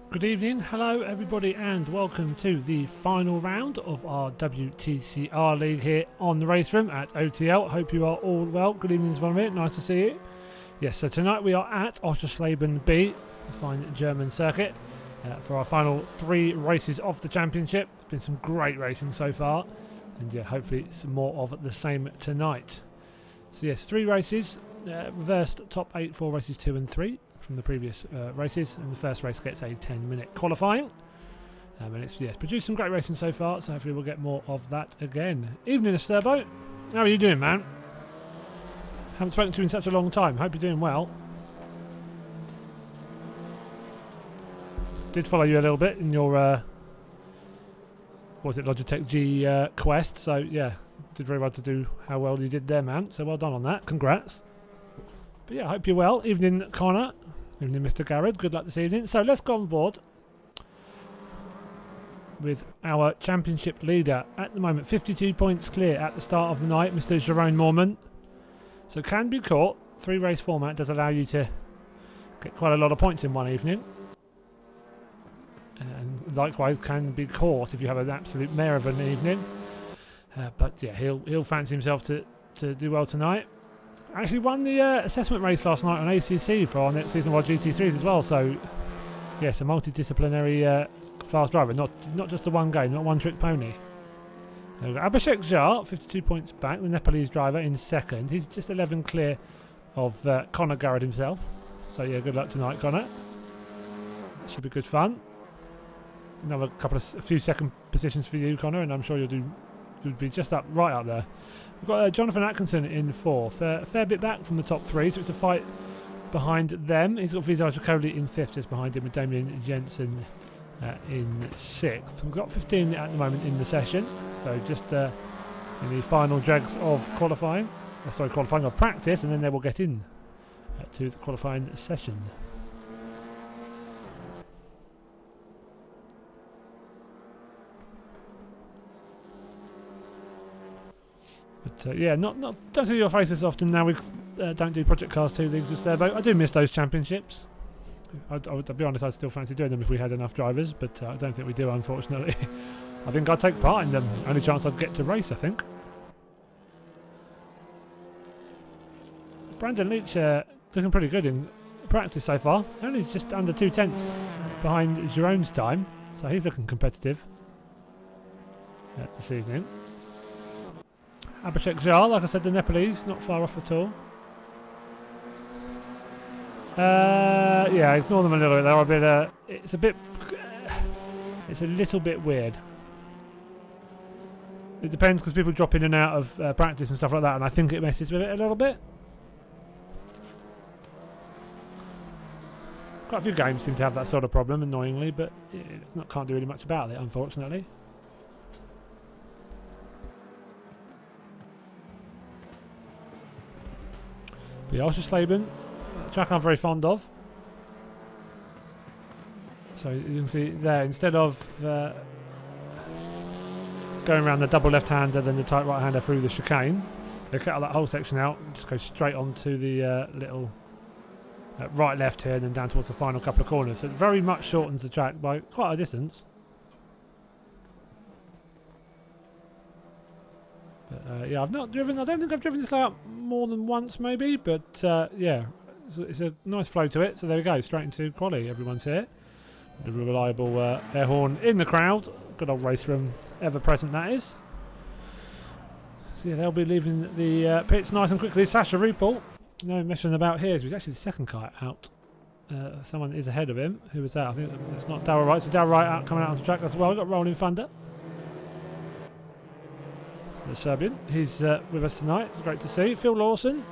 Good evening, hello everybody, and welcome to the final round of our WTCR league here on the race room at OTL. Hope you are all well. Good evening, Zvonimir, nice to see you. Yes, so tonight we are at Oschersleben B, a fine German circuit, for our final 3 races of the championship. It's been some great racing so far, and yeah, hopefully some more of the same tonight. So yes, 3 races, reversed top 8 for races 2 and 3 from the previous races, and the first race gets a 10-minute qualifying, and it's produced some great racing so far, so hopefully we'll get more of that again. Evening, Esturbo. How are you doing, man? Haven't spoken to you in such a long time. Hope you're doing well. Did follow you a little bit in your what was it, Logitech G quest, so yeah, did very well to do how well you did there, man, so well done on that, congrats. But yeah, I hope you're well. Evening, Connor. Evening, Mr. Garrett. Good luck this evening. So let's go on board with our championship leader at the moment. 52 points clear at the start of the night, Mr. Jerome Mormon. So can be caught. 3 race format does allow you to get quite a lot of points in one evening. And likewise can be caught if you have an absolute mare of an evening. But yeah, he'll fancy himself to do well tonight. Actually won the assessment race last night on ACC for our next season of our GT3s as well, so yes, a multidisciplinary fast driver, not just a one game, not one trick pony. Abhishek Jha, 52 points back, the Nepalese driver in second. He's just 11 clear of Connor Garrett himself, so yeah, good luck tonight, Connor. Should be good fun. Another a few second positions for you, Connor, and I'm sure you'll be just right up there. We've got Jonathan Atkinson in 4th, a fair bit back from the top 3, so it's a fight behind them. He's got Vizar Jacobi in 5th, just behind him, with Damien Jensen in 6th. We've got 15 at the moment in the session, so just in the final dregs of qualifying of practice, and then they will get in to the qualifying session. But yeah, don't see your faces often now. We don't do Project Cars 2 leagues as there, but I do miss those championships. I'll be honest, I'd still fancy doing them if we had enough drivers, but I don't think we do, unfortunately. I think I'd take part in them. Only chance I'd get to race, I think. Brandon Leach looking pretty good in practice so far. Only just under 2/10 behind Jerome's time, so he's looking competitive this evening. Abhishek Jha, like I said, the Nepalese, not far off at all. Yeah, ignore them a little bit. They're a bit. It's a little bit weird. It depends because people drop in and out of practice and stuff like that, and I think it messes with it a little bit. Quite a few games seem to have that sort of problem, annoyingly, but can't do really much about it, unfortunately. But yeah, Oschersleben, a track I'm very fond of. So you can see there, instead of going around the double left-hander, then the tight right-hander through the chicane, they cut that whole section out and just go straight onto the little right-left here and then down towards the final couple of corners. So it very much shortens the track by quite a distance. But yeah, I've not driven. I don't think I've driven this layout more than once, maybe. But yeah, it's a nice flow to it. So there we go, straight into quali. Everyone's here. The reliable air horn in the crowd. Good old race room, ever present that is. So yeah, they'll be leaving the pits nice and quickly. Sasha Rupel, no messing about here. He's actually the second car out. Someone is ahead of him. Who was that? I think it's not Darrell Wright. So Darrell Wright out coming out onto the track as well. Got Rolling Thunder, the Serbian. He's with us tonight. It's great to see. Phil Lawson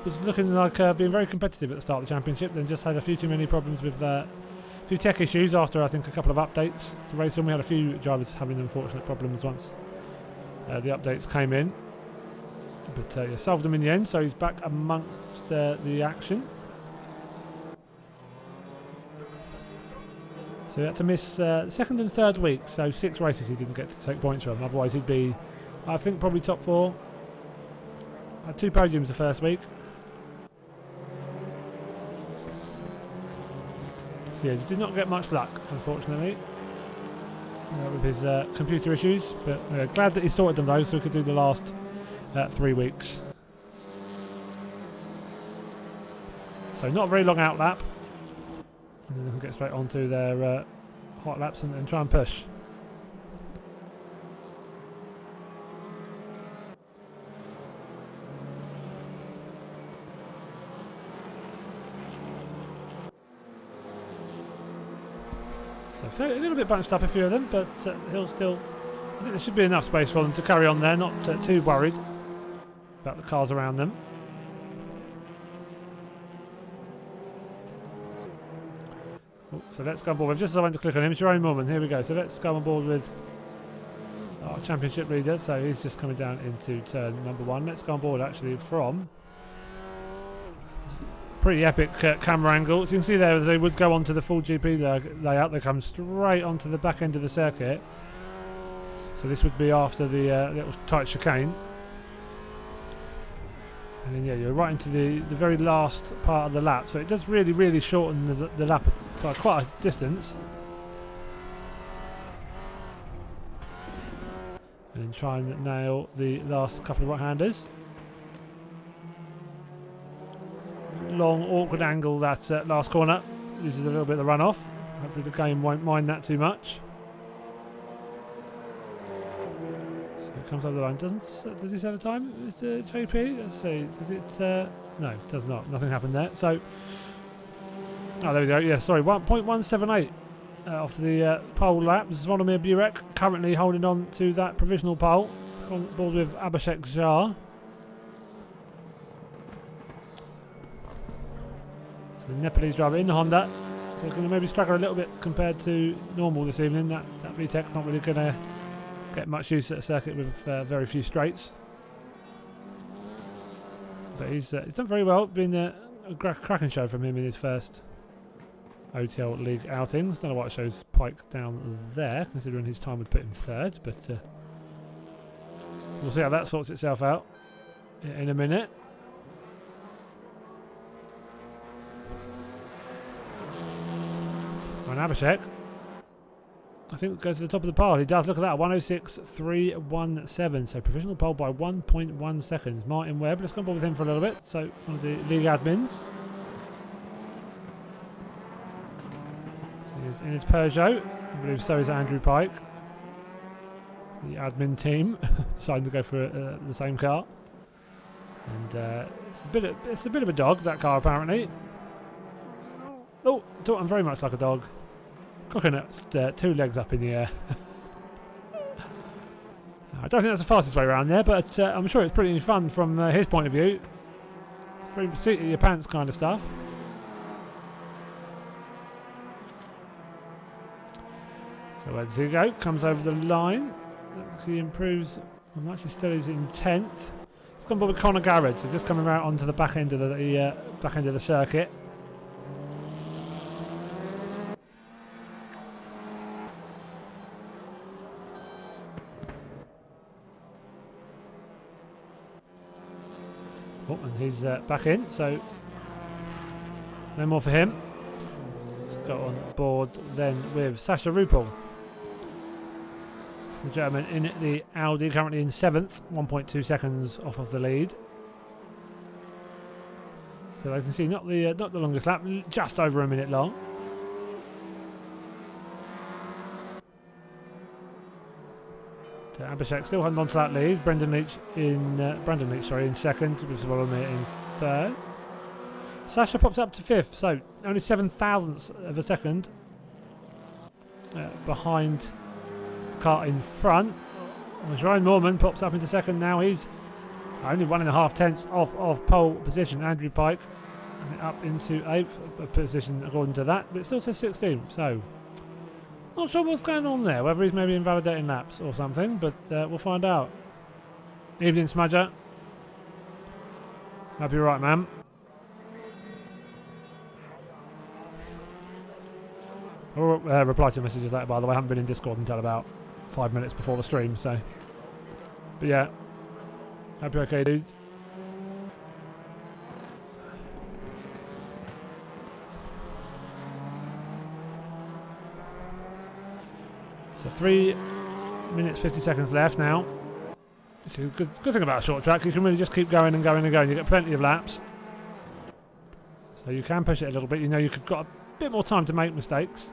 was looking like being very competitive at the start of the championship, then just had a few too many problems with a few tech issues after I think a couple of updates to race when we had a few drivers having unfortunate problems once the updates came in. But yeah, solved them in the end, so he's back amongst the action. So he had to miss the second and third week, so 6 races he didn't get to take points from. Otherwise he'd be, I think, probably top 4. Had 2 podiums the first week. So yeah, he did not get much luck, unfortunately, with his computer issues. But glad that he sorted them though, so we could do the last 3 weeks. So not a very long out lap. And then they can get straight onto their hot laps and try and push. So a little bit bunched up, a few of them, but he'll still. I think there should be enough space for them to carry on there, not too worried about the cars around them. Oh, so let's go on board with, just as I went to click on him, Jerome Moorman, here we go. So let's go on board with our championship leader. So he's just coming down into turn number 1. Let's go on board actually from pretty epic camera angle. So you can see there, as they would go onto the full GP layout, they come straight onto the back end of the circuit. So this would be after the little tight chicane. And then yeah, you're right into the very last part of the lap. So it does really, really shorten the lap by quite a distance. And then try and nail the last couple of right-handers. Long, awkward angle, that last corner. Loses a little bit of the runoff. Hopefully the game won't mind that too much. So it comes over the line. Does he set a time, Mr. JP? Let's see. Does it? No, it does not. Nothing happened there. So, oh, there we go. Yeah, sorry. 1.178 off the pole lap. Zvonimir Burek currently holding on to that provisional pole. On board with Abhishek Jha. The Nepalese driver in the Honda, so going to maybe struggle a little bit compared to normal this evening. That VTEC not really going to get much use at a circuit with very few straights. But he's done very well. Been a cracking show from him in his first OTL League outings. Don't know why it shows Pike down there, considering his time would put him 3rd. But we'll see how that sorts itself out in a minute. And Abhishek I think goes to the top of the pile. He does. Look at that. 106.317. So provisional pole by 1.1 seconds. Martin Webb. Let's go on board with him for a little bit. So one of the league admins. He is in his Peugeot. I believe so is Andrew Pike. The admin team deciding to go for the same car. And it's a bit of a dog, that car apparently. Oh, talking very much like a dog. Coconut's 2 legs up in the air. I don't think that's the fastest way around there, but I'm sure it's pretty fun from his point of view. Pretty seat of your pants kind of stuff. So where does he go? Comes over the line. He improves. I'm actually still is in 10th. It's gone by with Conor Garrett, so just coming out onto the back end of the circuit. Oh, and he's back in, so no more for him. Let's go on board then with Sasha Rupel. The German in the Audi, currently in 7th, 1.2 seconds off of the lead. So I can see not the longest lap, just over a minute long. Abhishek still holding on to that lead. Brandon Leach in 2nd, with Volodymyr in 3rd. Sasha pops up to 5th, so only 7 thousandths of a second behind the car in front. Ryan Moorman pops up into 2nd now. He's only 1.5 tenths off of pole position. Andrew Pike up into 8th position according to that, but it still says 16. So not sure what's going on there, whether he's maybe invalidating laps or something, but we'll find out. Evening, Smudger. Hope you're right, ma'am. I'll reply to your messages later, by the way. I haven't been in Discord until about 5 minutes before the stream, so. But yeah. Hope you're okay, dude. So 3 minutes 50 seconds left now. So good thing about a short track, you can really just keep going and going and going. You get plenty of laps, so you can push it a little bit. You know you've got a bit more time to make mistakes.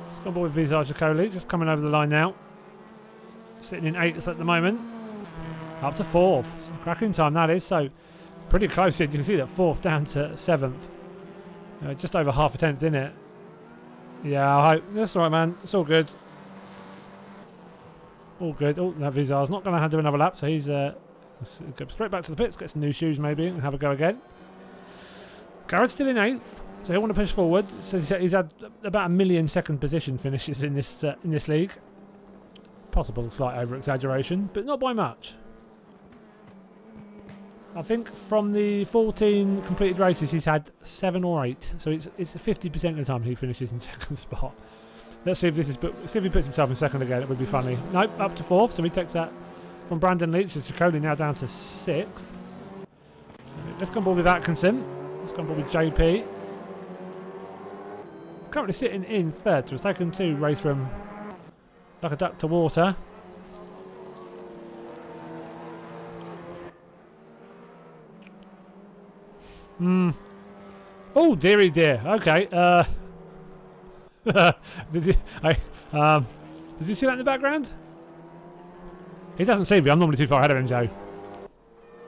Let's go on board with Vizar Jacoli, just coming over the line now. Sitting in 8th at the moment, up to 4th. So cracking time that is. So pretty close. You can see that 4th down to 7th. Just over half a tenth in it. Yeah, I hope. That's all right, man. It's all good. All good. Oh, that Vizar's not going to do another lap, so he's go straight back to the pits, get some new shoes maybe, and have a go again. Garrett's still in 8th, so he'll want to push forward. So he's had about 1 million second position finishes in this league. Possible slight over-exaggeration, but not by much. I think from the 14 completed races, he's had 7 or 8. So it's 50% of the time he finishes in 2nd spot. Let's see if see if he puts himself in 2nd again. It would be funny. Nope, up to 4th. So he takes that from Brandon Leach to Chacoli, now down to 6th. Let's go on board with Atkinson. Let's go on board with JP. Currently sitting in 3rd. So it's taken 2 race from like a duck to water. Oh, dearie dear. Okay. Did you see that in the background? He doesn't see me. I'm normally too far ahead of him, Joe.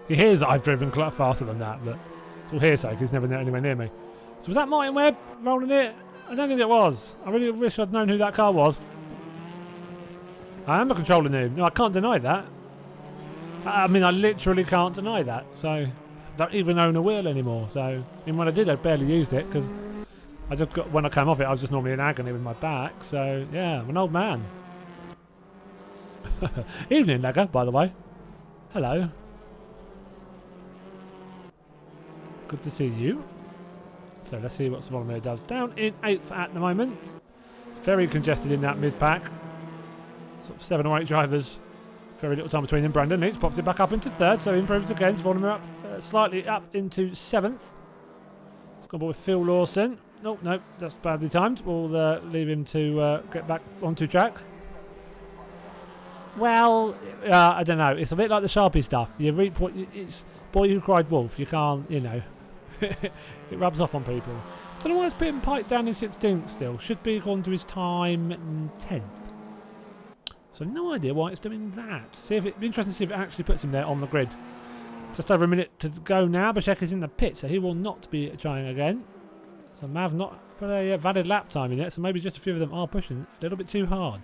He hears that I've driven quite faster than that, but it's all hearsay because he's never anywhere near me. So was that Martin Webb rolling it? I don't think it was. I really wish I'd known who that car was. I am a controller noob. No, I can't deny that. I mean, I literally can't deny that. So don't even own a wheel anymore. So, and when I did, I barely used it because I just got, when I came off it, I was just normally in agony with my back. So yeah, I'm an old man. Evening, Legger, by the way. Hello. Good to see you. So let's see what Volodymyr does. Down in 8th at the moment. Very congested in that mid-pack. Sort of 7 or 8 drivers. Very little time between them. Brandon Leach pops it back up into 3rd, so he improves again. Volodymyr up slightly up into 7th. Let's go on board with Phil Lawson. No, no, that's badly timed. We'll leave him to get back onto track. Well, I don't know. It's a bit like the Sharpie stuff. You reap what it's boy who cried wolf. You can't, you know. It rubs off on people. Don't know why it's putting Pike down in 16th still. Should be according to his time 10th. So no idea why it's doing that. See if it'd be interesting to see if it actually puts him there on the grid. Just over a minute to go now. Bashek is in the pit, so he will not be trying again. So Mav not put a valid lap time in it, so maybe just a few of them are pushing a little bit too hard.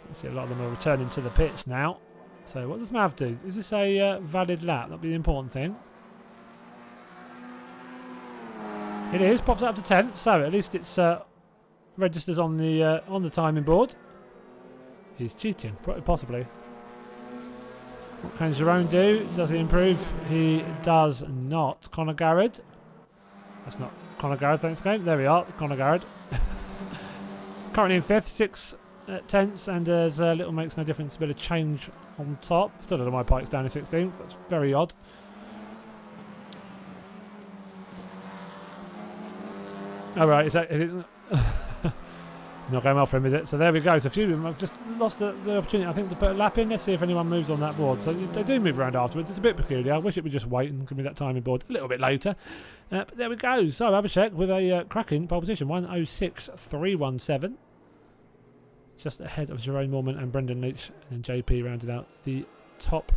You see a lot of them are returning to the pits now. So what does Mav do? Is this a valid lap? That'll be the important thing. It is. Pops it up to 10th, so at least it's registers on the timing board. He's cheating, possibly. What can Jerome do? Does he improve? He does not. Conor Garrett. That's not Conor Garrett, thanks game. There we are, Conor Garrett. Currently in 5th, 6 tenths, and there's little makes no difference, a bit of change on top. Still don't know why Pike's down in 16th, that's very odd. Alright, is it not going well for him, is it? So there we go. So a few of them have just lost the opportunity, I think, to put a lap in. Let's see if anyone moves on that board. So they do move around afterwards. It's a bit peculiar. I wish it would just wait and give me that timing board a little bit later. But there we go. So Abhishek with a cracking pole position, 1:06.317. Just ahead of Jerome Mormon and Brendan Leach, and JP rounded out the top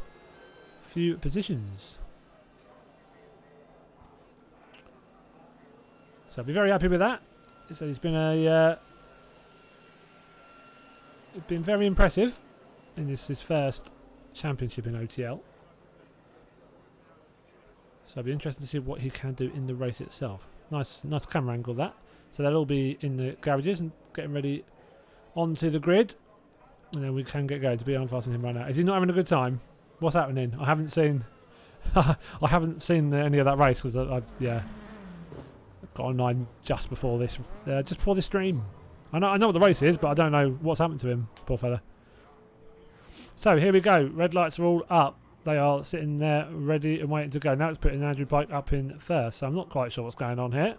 few positions. So I'll be very happy with that. So he's been been very impressive in his first championship in OTL. So I'll be interested to see what he can do in the race itself. Nice camera angle that. So they'll all be in the garages and getting ready onto the grid, and then we can get going. To be unfastening him right now. Is he not having a good time? What's happening? I haven't seen. I haven't seen any of that race because I got online just before this stream. I know what the race is, but I don't know what's happened to him, poor fella. So here we go. Red lights are all up. They are sitting there ready and waiting to go. Now it's putting Andrew Pike up in first, so I'm not quite sure what's going on here.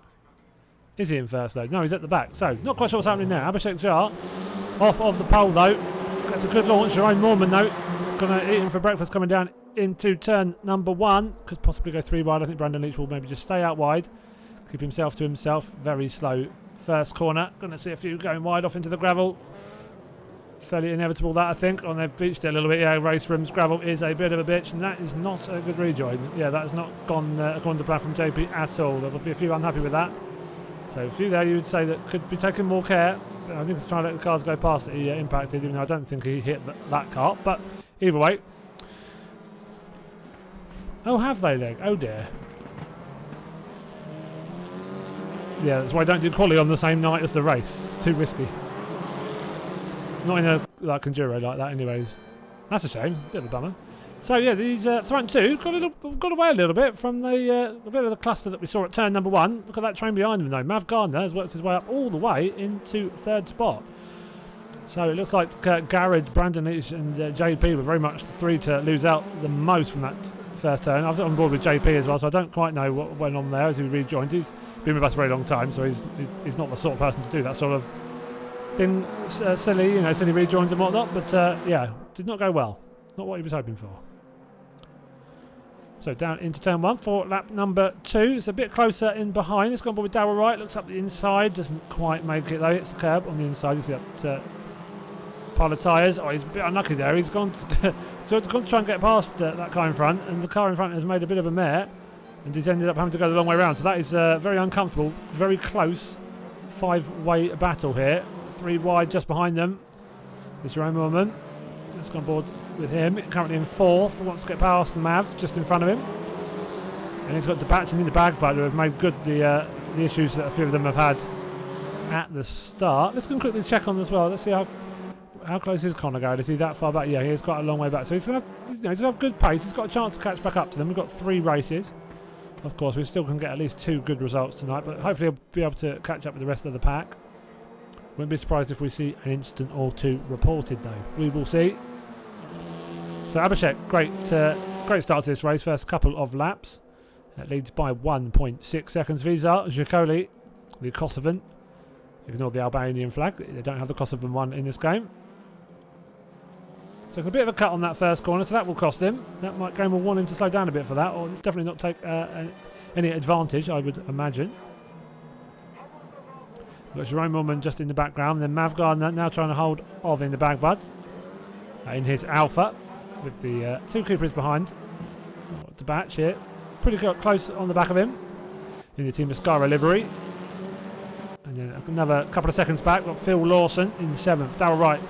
Is he in first though? No, he's at the back. So not quite sure what's happening now. Abhishek Jha off of the pole though. Gets a good launch. Jerome Mormon though, gonna eat him for breakfast coming down into turn number 1. Could possibly go 3 wide. I think Brandon Leach will maybe just stay out wide. Keep himself to himself. Very slow first corner. Going to see a few going wide off into the gravel. Fairly inevitable that, I think. On they've beached it a little bit. Yeah, race rooms. Gravel is a bit of a bitch, and that is not a good rejoin. Yeah, that has not gone according to plan from JP at all. There will be a few unhappy with that. So a few there you would say that could be taking more care. But I think he's trying to let the cars go past that he impacted, even though I don't think he hit that car. But either way. Oh, have they, Leg? Oh dear. Yeah, that's why I don't do quali on the same night as the race. Too risky. Not in a enduro like that, anyways. That's a shame. Bit of a bummer. So yeah, these front two got away a little bit from the bit of the cluster that we saw at turn number 1. Look at that train behind him though. Mav Gardner has worked his way up all the way into 3rd spot. So it looks like Garrett, Brandon Leach and JP were very much the 3 to lose out the most from that first turn. I was on board with JP as well, so I don't quite know what went on there as he rejoined. He's been with us a very long time, so he's not the sort of person to do that sort of thing, silly rejoins and whatnot. But yeah, did not go well. Not what he was hoping for. So down into turn 1 for lap number 2. It's a bit closer in behind. It's gone board with Darryl Wright. Looks up the inside. Doesn't quite make it though. Hits the curb on the inside. You see that pile of tyres. Oh, he's a bit unlucky there. He's gone to try and get past that car in front, and the car in front has made a bit of a mare, and he's ended up having to go the long way around. So that is very uncomfortable. Very close 5-way battle here. 3 wide just behind them. There's Jerome Mormon. Just gone board with him. Currently in 4th. Wants to get past Mav just in front of him. And he's got Debachin in the bag, but who have made good the issues that a few of them have had at the start. Let's go and quickly check on as well. Let's see how close is Conor Garrett. Is he that far back? Yeah, he's got a long way back. So he's going to have good pace. He's got a chance to catch back up to them. We've got 3 races. Of course, we still can get at least 2 good results tonight, but hopefully he'll be able to catch up with the rest of the pack. Wouldn't be surprised if we see an instant or 2 reported, though. We will see. So Abhishek, great start to this race. First couple of laps. That leads by 1.6 seconds. Vizar, Jacoli, the Kosovan. Ignore the Albanian flag. They don't have the Kosovan one in this game. Took a bit of a cut on that first corner, so that will cost him. That game will want him to slow down a bit for that, or definitely not take any advantage, I would imagine. We've got Jerome Millman just in the background, then Mav Gardner now trying to hold off in the Bagbud. In his Alpha, with the 2 Coopers behind. To batch here. Pretty close on the back of him. In the Team Mascara livery. And then another couple of seconds back, got Phil Lawson in 7th. Darryl Wright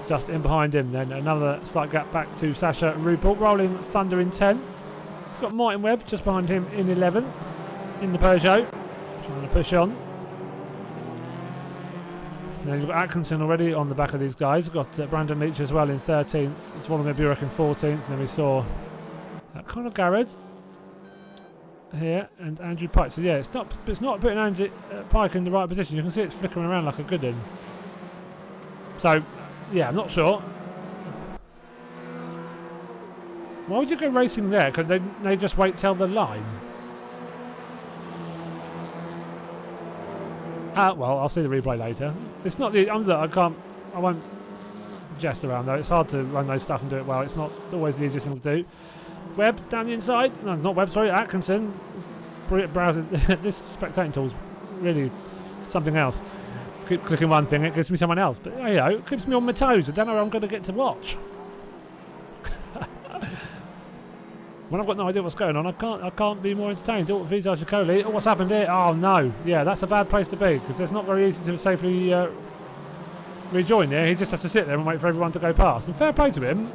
just in behind him. Then another slight gap back to Sasha Rupel. Rolling Thunder in 10th. He's got Martin Webb just behind him in 11th. In the Peugeot. Trying to push on. And then you've got Atkinson already on the back of these guys. We've got Brandon Leach as well in 13th. It's Vladimir Burek in 14th. And then we saw Conor Garrett here and Andrew Pike. So yeah, it's not putting Andrew Pike in the right position. You can see it's flickering around like a good one. So yeah, I'm not sure. Why would you go racing there? Could they just wait till the line? Well, I'll see the replay later. It's not the I won't jest around though. It's hard to run those stuff and do it well. It's not always the easiest thing to do. Webb down the inside. No, not Webb, sorry, Atkinson. Browsing. This spectating tool is really something else. Keep clicking one thing, it gives me someone else. But you know, it keeps me on my toes. I don't know where I'm going to get to watch. When I've got no idea what's going on, I can't be more entertained. Vizar Jacoli. Oh, what's happened here? Oh no. Yeah, that's a bad place to be because it's not very easy to safely rejoin there. He just has to sit there and wait for everyone to go past. And fair play to him.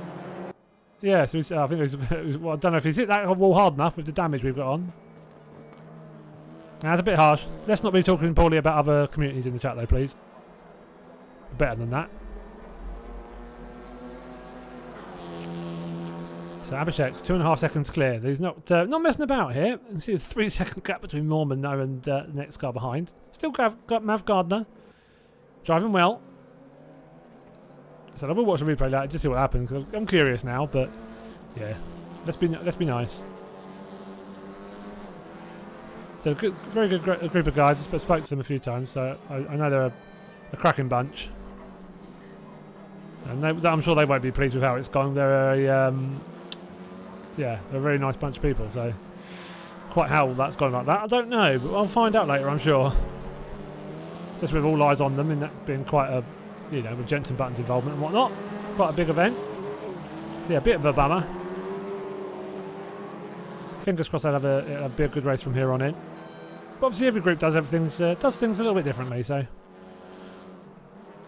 Yeah, so I think well, I don't know if he's hit that wall hard enough with the damage we've got on. That's a bit harsh. Let's not be talking poorly about other communities in the chat though, please. Better than that. So Abhishek's 2.5 seconds clear. He's not messing about here. You can see a 3-second gap between Mormon now and the next car behind. Still got Mav Gardner driving well. So I will watch the replay later just to see what happens because I'm curious now. But yeah, let's be nice. So very good group of guys. I spoke to them a few times, so I know they're a cracking bunch. And I'm sure they won't be pleased with how it's gone. They're they're a very nice bunch of people. So quite how that's gone like that, I don't know, but I'll find out later, I'm sure. Especially with all eyes on them, and that being quite a, with Jensen Button's involvement and whatnot, quite a big event. So yeah, a bit of a bummer. Fingers crossed it'll be a good race from here on in. But obviously every group does things a little bit differently, so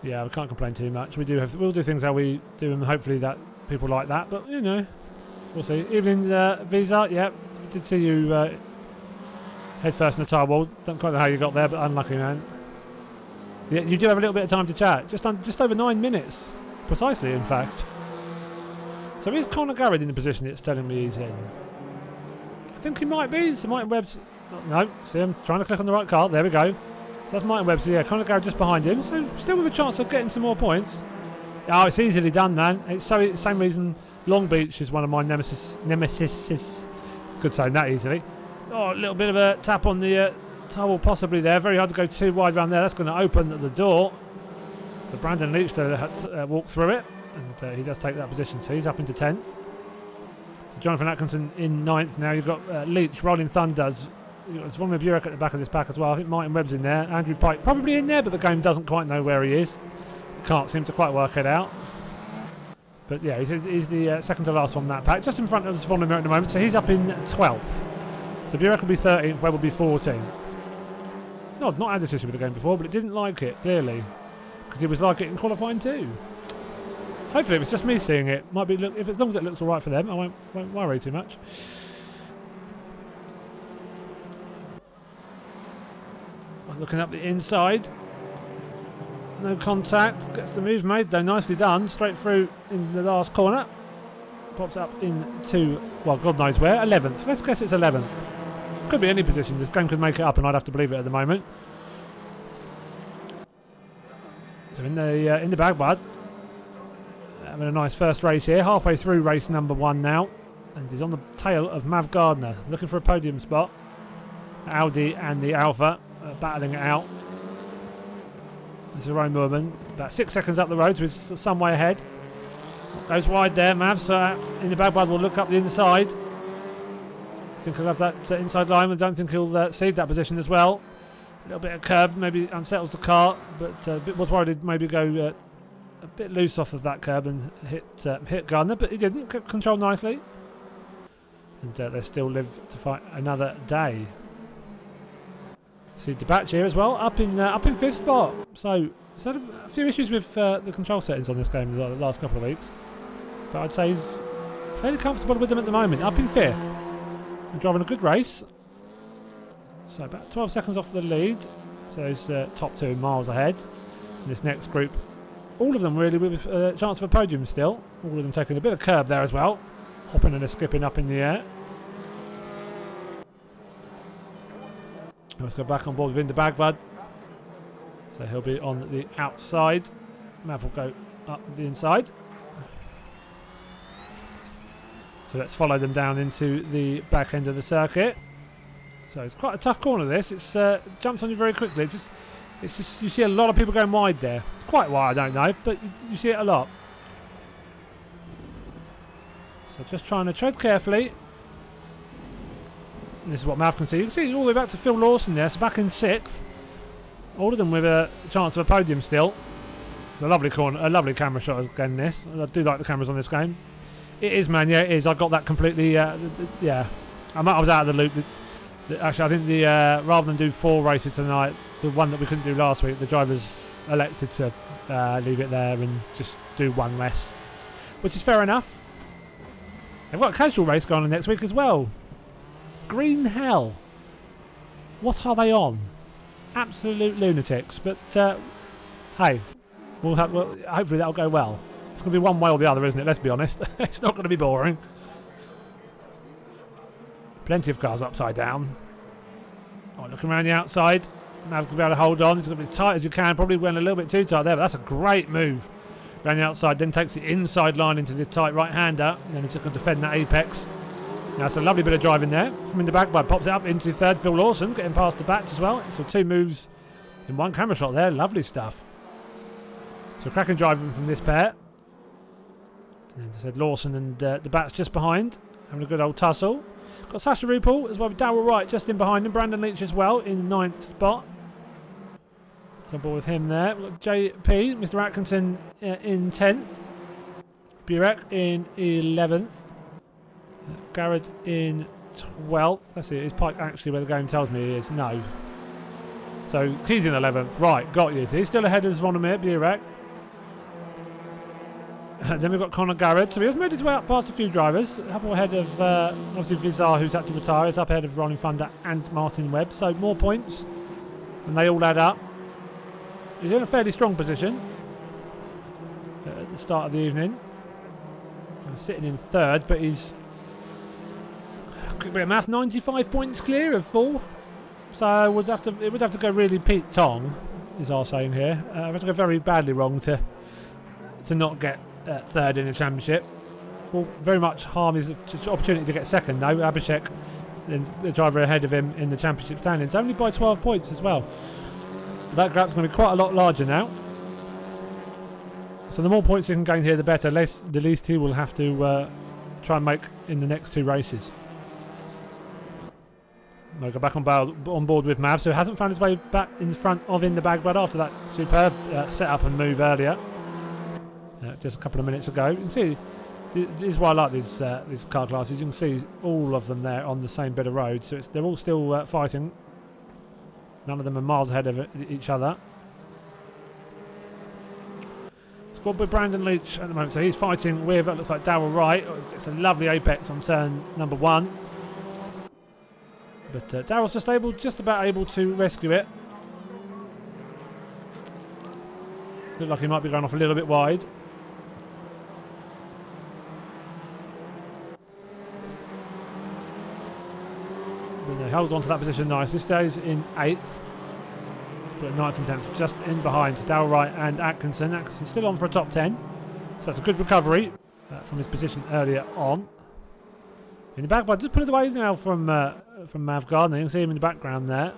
yeah, we can't complain too much. We'll do things how we do them. Hopefully that people like that, but we'll see. Evening Visa, yeah, did see you head first in the tire wall. Don't quite know how you got there, but unlucky, man. Yeah, you do have a little bit of time to chat. Just over 9 minutes, precisely, in fact. So is Conor Garrett in the position it's telling me he's in? I think he might be. So Martin Webb's... No, see him trying to click on the right car. There we go. So that's Martin Webb. So yeah, Conor Garrett just behind him. So still with a chance of getting some more points. Oh, it's easily done, man. It's the same reason Long Beach is one of my nemesis. Could say that easily. Oh, a little bit of a tap on the towel possibly there. Very hard to go too wide around there. That's going to open the door for Brandon Leach to walk through it. And he does take that position. So he's up into 10th. So Jonathan Atkinson in 9th now. You've got Leach, Rolling Thunders. You've got Zvonimir Burek at the back of this pack as well. I think Martin Webb's in there. Andrew Pike probably in there, but the game doesn't quite know where he is. Can't seem to quite work it out. But yeah, he's the second to last on that pack. Just in front of Zvonimir at the moment. So he's up in 12th. So Burek will be 13th, Webb will be 14th. No, not had this issue with the game before, but it didn't like it, clearly. Because he was like it in qualifying too. Hopefully it was just me seeing it. Might be, if as long as it looks alright for them, I won't worry too much. Looking up the inside. No contact. Gets the move made though. Nicely done. Straight through in the last corner. Pops up into, well, God knows where. 11th. Let's guess it's 11th. Could be any position. This game could make it up and I'd have to believe it at the moment. So in the bag, bud. Having a nice first race here. Halfway through race number 1 now. and he's on the tail of Mav Gardner, looking for a podium spot. Audi and the Alpha battling it out. There's a Rome woman, about 6 seconds up the road, so he's some way ahead. Goes wide there, Mav, so in the bag will look up the inside. I think he'll have that inside line. I don't think he'll cede that position as well. A little bit of curb, maybe unsettles the car, but was worried he'd maybe go a bit loose off of that curb and hit Gardner, but he didn't. Kept control nicely. And they still live to fight another day. See Debatch here as well, up in fifth spot. So had a few issues with the control settings on this game in the last couple of weeks, but I'd say he's fairly comfortable with them at the moment. Up in fifth, and driving a good race. So about 12 seconds off the lead. So he's top two miles ahead. And this next group, all of them really with a chance of a podium still. All of them taking a bit of curb there as well, hopping and skipping up in the air. Let's go back on board with the bag bud. So he'll be on the outside. Mav will go up the inside. So let's follow them down into the back end of the circuit. So it's quite a tough corner this. It's jumps on you very quickly. It's just you see a lot of people going wide there. It's quite wide, I don't know, but you see it a lot. So just trying to tread carefully. This is what Mav can see. You can see all the way back to Phil Lawson there, so back in sixth. All of them with a chance of a podium still. It's a lovely corner, a lovely camera shot again this. I do like the cameras on this game. It is, man, yeah, it is. I got that completely, yeah. I was out of the loop. Actually, I think rather than do 4 races tonight, the one that we couldn't do last week, the drivers elected to leave it there and just do one less, which is fair enough. They've got a casual race going on next week as well. Green hell. What are they on? Absolute lunatics. But hey, hopefully that'll go well. It's going to be one way or the other, isn't it? Let's be honest. It's not going to be boring. Plenty of cars upside down. Oh, looking around the outside. Mav can be able to hold on. It's going to be as tight as you can. Probably went a little bit too tight there, but that's a great move. Around the outside, then takes the inside line into the tight right-hander. And then it's going to defend that apex. Now it's a lovely bit of driving there. From in the back, but pops it up into third. Phil Lawson getting past the batch as well. So 2 moves in one camera shot there. Lovely stuff. So cracking driving from this pair. And as I said, Lawson and the batch just behind. Having a good old tussle. Got Sasha Ruppel as well with Darrell Wright just in behind him. Brandon Leach as well in the 9th spot. On board with him there. We've got JP, Mr. Atkinson in 10th. Burek in 11th. Garrett in 12th. Let's see, is Pike actually where the game tells me he is? No. So he's in 11th. Right, got you. So he's still ahead of Zvonimir Burek. Then we've got Conor Garrett. So he has made his way up past a few drivers. A couple ahead of, obviously, Vizar, who's had to retire. He's up ahead of Ronnie Thunder and Martin Webb. So more points. And they all add up. He's in a fairly strong position at the start of the evening. Sitting in 3rd, but he's... Quick bit of math, 95 points clear of 4th. So it would have to go really Pete Tong, is our saying here. It would have to go very badly wrong to not get 3rd in the championship. Will very much harm his opportunity to get 2nd though. Abhishek, the driver ahead of him in the championship standings, only by 12 points as well. That gap's going to be quite a lot larger now. So the more points he can gain here, the better. The least he will have to try and make in the next 2 races. We'll go back on board with Mav, so hasn't found his way back in front of in the bag, but after that superb setup and move earlier, just a couple of minutes ago. You can see, this is why I like these car classes. You can see all of them there on the same bit of road, so they're all still fighting. None of them are miles ahead of each other. Squad with Brandon Leach at the moment, so he's fighting with, it looks like Darrell Wright. It's a lovely apex on turn number 1. But Darrell's just about able to rescue it. Look like he might be going off a little bit wide. But no, he holds on to that position nicely. Stays in 8th. But 9th and 10th just in behind. So Darrell Wright and Atkinson. Atkinson's still on for a top 10. So that's a good recovery from his position earlier on. In the back, but just put it away now from Mav Gardner. You can see him in the background there.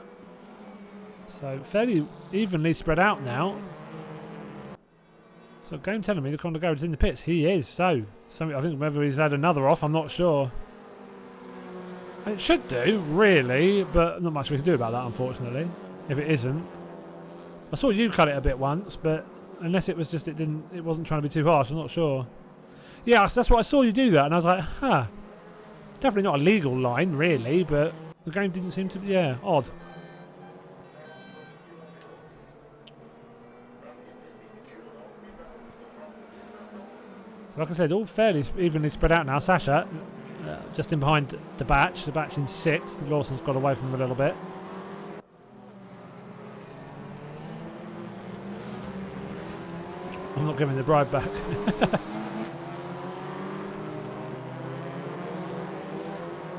So fairly evenly spread out now. So game telling me the Conor is in the pits. He is. So I think whether he's had another off, I'm not sure. It should do, really, but not much we can do about that, unfortunately. If it isn't, I saw you cut it a bit once, but unless it was just it wasn't trying to be too harsh. I'm not sure. Yeah, so that's what I saw you do that, and I was like, huh. Definitely not a legal line, really, but the game didn't seem to be, yeah, odd. So like I said, all fairly evenly spread out now. Sasha, just in behind the batch in 6th. Lawson's got away from him a little bit. I'm not giving the bribe back.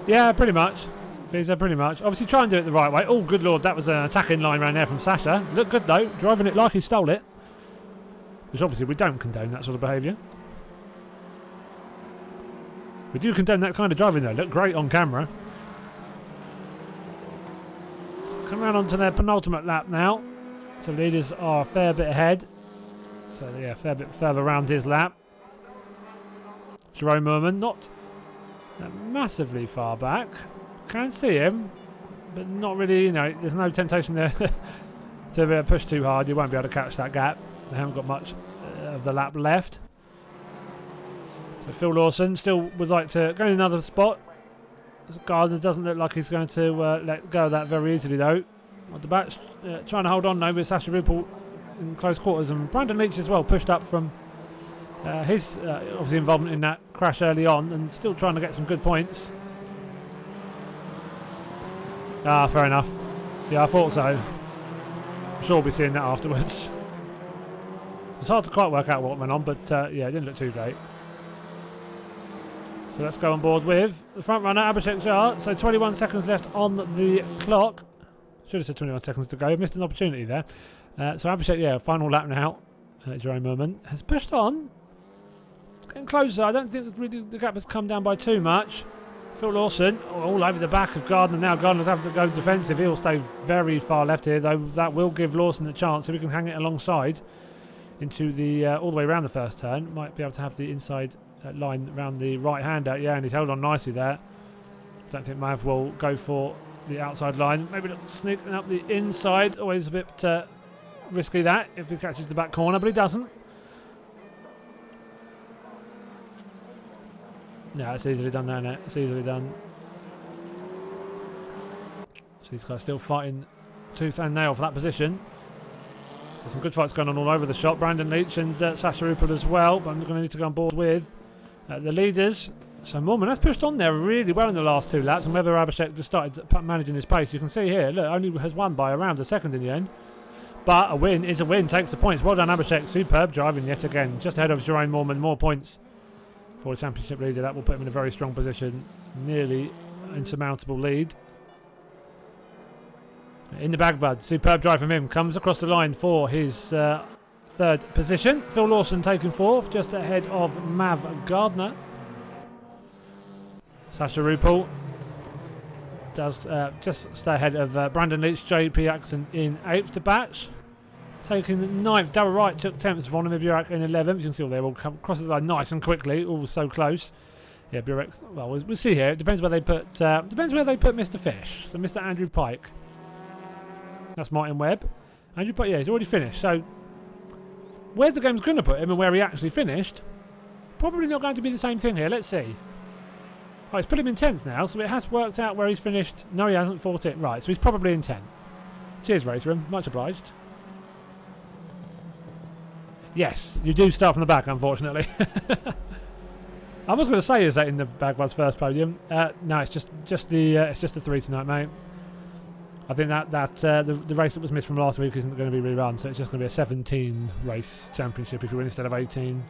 Yeah, pretty much. Visa, pretty much. Obviously, try and do it the right way. Oh, good lord, that was an attacking line around there from Sasha. Looked good, though. Driving it like he stole it. Which, obviously, we don't condone that sort of behaviour. We do condone that kind of driving, though. Looked great on camera. So come around onto their penultimate lap now. So, the leaders are a fair bit ahead. So, yeah, a fair bit further around his lap. Jerome Merman, not massively far back. Can see him, but not really, you know, there's no temptation there to push too hard. You won't be able to catch that gap. They haven't got much of the lap left. So Phil Lawson still would like to go in another spot. Gardner doesn't look like he's going to let go of that very easily, though. On the back, trying to hold on now with Sasha Ruppel in close quarters, and Brandon Leach as well pushed up from his obviously involvement in that crash early on, and still trying to get some good points. Ah, fair enough. Yeah, I thought so. I'm sure we'll be seeing that afterwards. It's hard to quite work out what went on, but yeah, it didn't look too great. So let's go on board with the front runner, Abhishek Jha. So 21 seconds left on the clock. Should have said 21 seconds to go. Missed an opportunity there. So Abhishek, yeah, final lap now. Jerome Merman has pushed on. Getting closer. I don't think really the gap has come down by too much. Phil Lawson all over the back of Gardner now. Gardner's having to go defensive. He'll stay very far left here, though that will give Lawson a chance if he can hang it alongside into the all the way around the first turn. Might be able to have the inside line around the right hand out. Yeah, and he's held on nicely there. Don't think Mav will go for the outside line. Maybe sneaking up the inside. Always a bit risky that if he catches the back corner, but he doesn't. Yeah, it's easily done now, Net. It's easily done. So these guys still fighting tooth and nail for that position. So some good fights going on all over the shop. Brandon Leach and Sasha Ruppel as well, but I'm going to need to go on board with the leaders. So Mormon has pushed on there really well in the last 2 laps, and whether Abhishek just started managing his pace, you can see here, look, only has won by around a second in the end. But a win is a win, takes the points. Well done, Abhishek. Superb driving yet again. Just ahead of Jerome Mormon. More points for the championship leader. That will put him in a very strong position. Nearly insurmountable lead. In the bag, bud. Superb drive from him. Comes across the line for his 3rd position. Phil Lawson taking 4th, just ahead of Mav Gardner. Sasha Ruppel does just stay ahead of Brandon Leach. JP Axon in 8th to batch. Taking 9th, Darryl Wright took 10th, Vonimir Burak in 11th. You can see all they all come across the line nice and quickly, all so close. Yeah, Burak, well, we'll see here. It depends where they put Mr. Fish. So Mr. Andrew Pike. That's Martin Webb. Andrew Pike, yeah, he's already finished. So where the game's going to put him and where he actually finished, probably not going to be the same thing here. Let's see. Oh, it's put him in 10th now, so it has worked out where he's finished. No, he hasn't. 14th. Right, so he's probably in 10th. Cheers, Raceroom. Much obliged. Yes, you do start from the back, unfortunately. I was going to say, is that in the Bagbuds first podium? No, it's just the 3 tonight, mate. I think that the race that was missed from last week isn't going to be rerun, so it's just going to be a 17 race championship if you win instead of 18.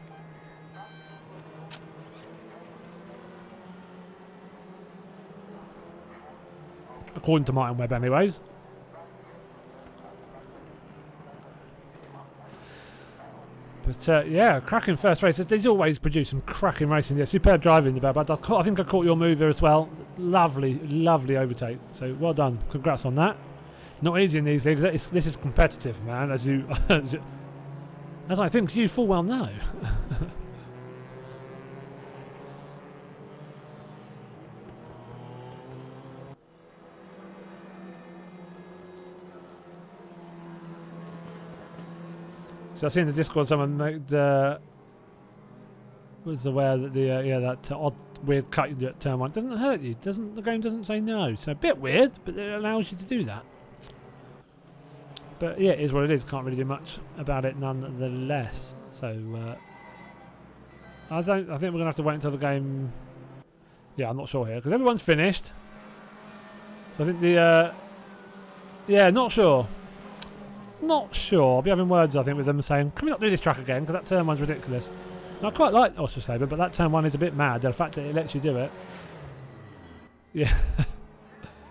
According to Martin Webb, anyways. But yeah, cracking first race. He's always produced some cracking racing. Yeah, superb driving the bad. I think I caught your move there as well. Lovely, lovely overtake. So well done. Congrats on that. Not easy in these leagues. This is competitive, man. As I think you full well know. So I see in the Discord someone was aware that that odd weird cut you do at turn 1 doesn't hurt you. The game doesn't say no. So a bit weird, but it allows you to do that. But yeah, it is what it is. Can't really do much about it nonetheless. So I think we're gonna have to wait until the game. Yeah, I'm not sure here because everyone's finished. So I think not sure. Not sure. I'll be having words, I think, with them saying, can we not do this track again? Because that turn 1's ridiculous. And I quite like Oschersleben, but that turn 1 is a bit mad. The fact that it lets you do it. Yeah.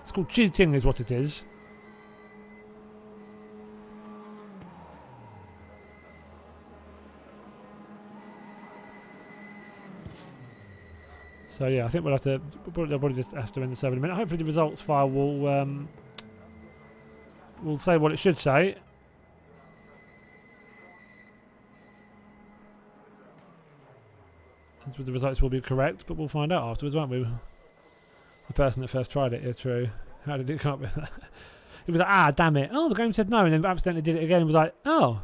It's called cheating is what it is. So yeah, I think we'll probably just have to end the server in a minute. Hopefully the results file will say what it should say. The results will be correct, but we'll find out afterwards, won't we? The person that first tried it, yeah, true. How did it come up with that? It was like, damn it. Oh, the game said no, and then accidentally did it again and was like, oh.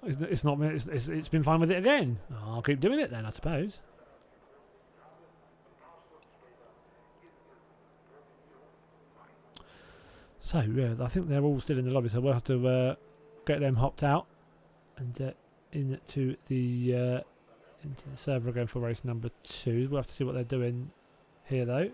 It's not. It's been fine with it again. Oh, I'll keep doing it then, I suppose. So, yeah, I think they're all still in the lobby, so we'll have to get them hopped out and into the server again for race number 2. We'll have to see what they're doing here though.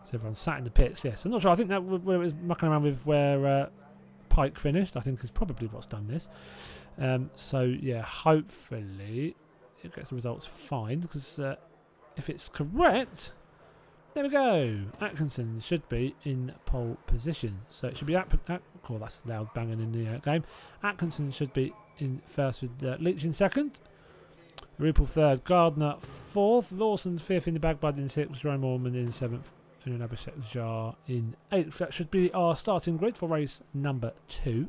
So everyone's sat in the pits. Yes, I'm not sure. I think that where it was mucking around with where Pike finished, I think is probably what's done this. So yeah, hopefully it gets the results fine because if it's correct. There we go. Atkinson should be in pole position. So it should be oh, that's loud banging in the game. Atkinson should be in first with Leach in second. Rupel third. Gardner fourth. Lawson fifth in the Bagbud in sixth. Jerome Mormon in seventh. And Abhishek Jar in eighth. That should be our starting grid for race number 2.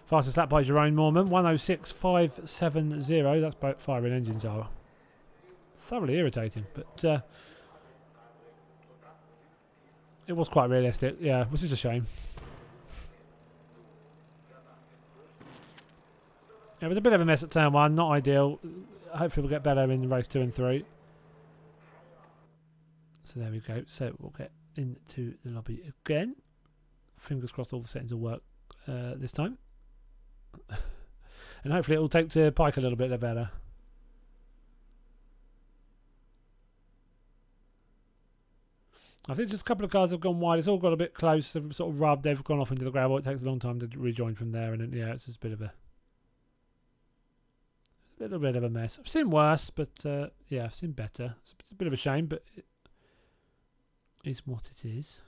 Fastest lap by Jerome Mormon. 106.570. That's both firing engines are thoroughly irritating. But it was quite realistic, yeah, which is a shame. It was a bit of a mess at turn 1, not ideal. Hopefully we'll get better in race 2 and 3. So there we go. So we'll get into the lobby again. Fingers crossed all the settings will work this time. And hopefully it will take to Pike a little bit better. I think just a couple of cars have gone wide. It's all got a bit close. They've sort of rubbed. They've gone off into the gravel. It takes a long time to rejoin from there. And then, yeah, it's just a little bit of a mess. I've seen worse, but yeah, I've seen better. It's a bit of a shame, but it is what it is.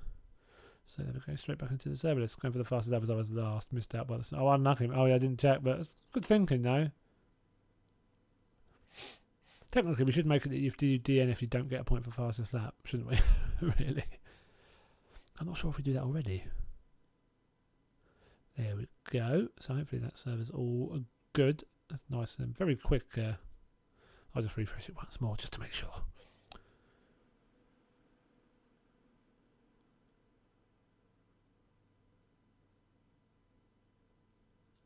So there we go, straight back into the server list. Going for the fastest lap as I was last. Missed out by the... Oh, unlucky. Oh, yeah, I didn't check, but it's good thinking, though. Technically, we should make it that you have to do DN if you don't get a point for fastest lap, shouldn't we? Really? I'm not sure if we do that already. There we go. So hopefully that server's all good. That's nice and very quick. I'll just refresh it once more just to make sure.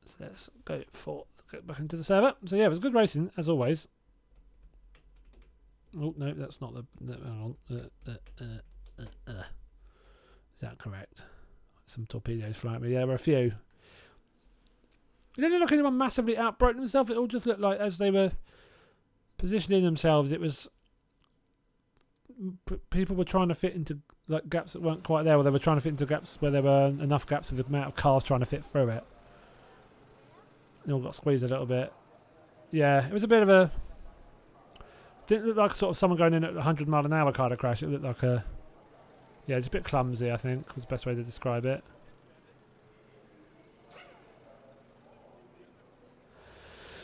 So let's go back into the server. So yeah, it was good racing as always. Oh no, that's not the. Hang on. Is that correct? Some torpedoes flying at me. There were a few. It didn't look like anyone massively outbroke themselves. It all just looked like as they were positioning themselves, it was people were trying to fit into like gaps that weren't quite there, or they were trying to fit into gaps where there were enough gaps with the amount of cars trying to fit through it. They all got squeezed a little bit. Yeah, it was a bit of a Didn't look like sort of someone going in at 100 mile an hour kind of crash. It looked like a... Yeah, just a bit clumsy, I think, was the best way to describe it.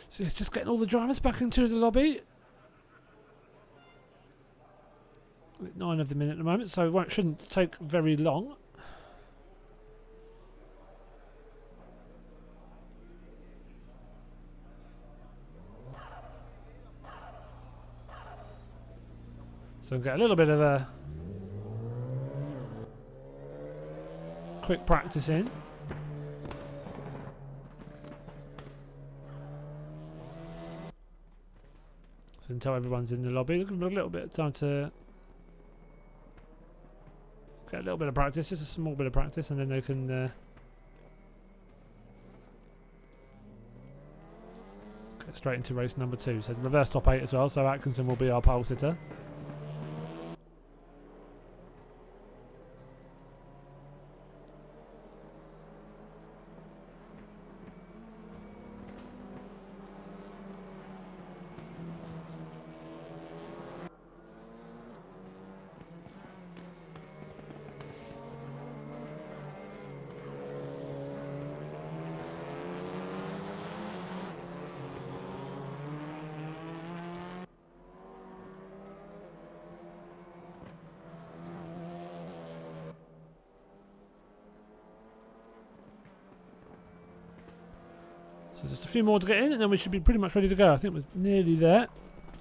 So it's just getting all the drivers back into the lobby. 9 of them in at the moment, so it shouldn't take very long. So we'll get a little bit of a quick practice in. So until everyone's in the lobby, give them a little bit of time to get a little bit of practice, just a small bit of practice, and then they can get straight into race number 2. So reverse top 8 as well, so Atkinson will be our pole sitter. So just a few more to get in and then we should be pretty much ready to go. I think we're nearly there.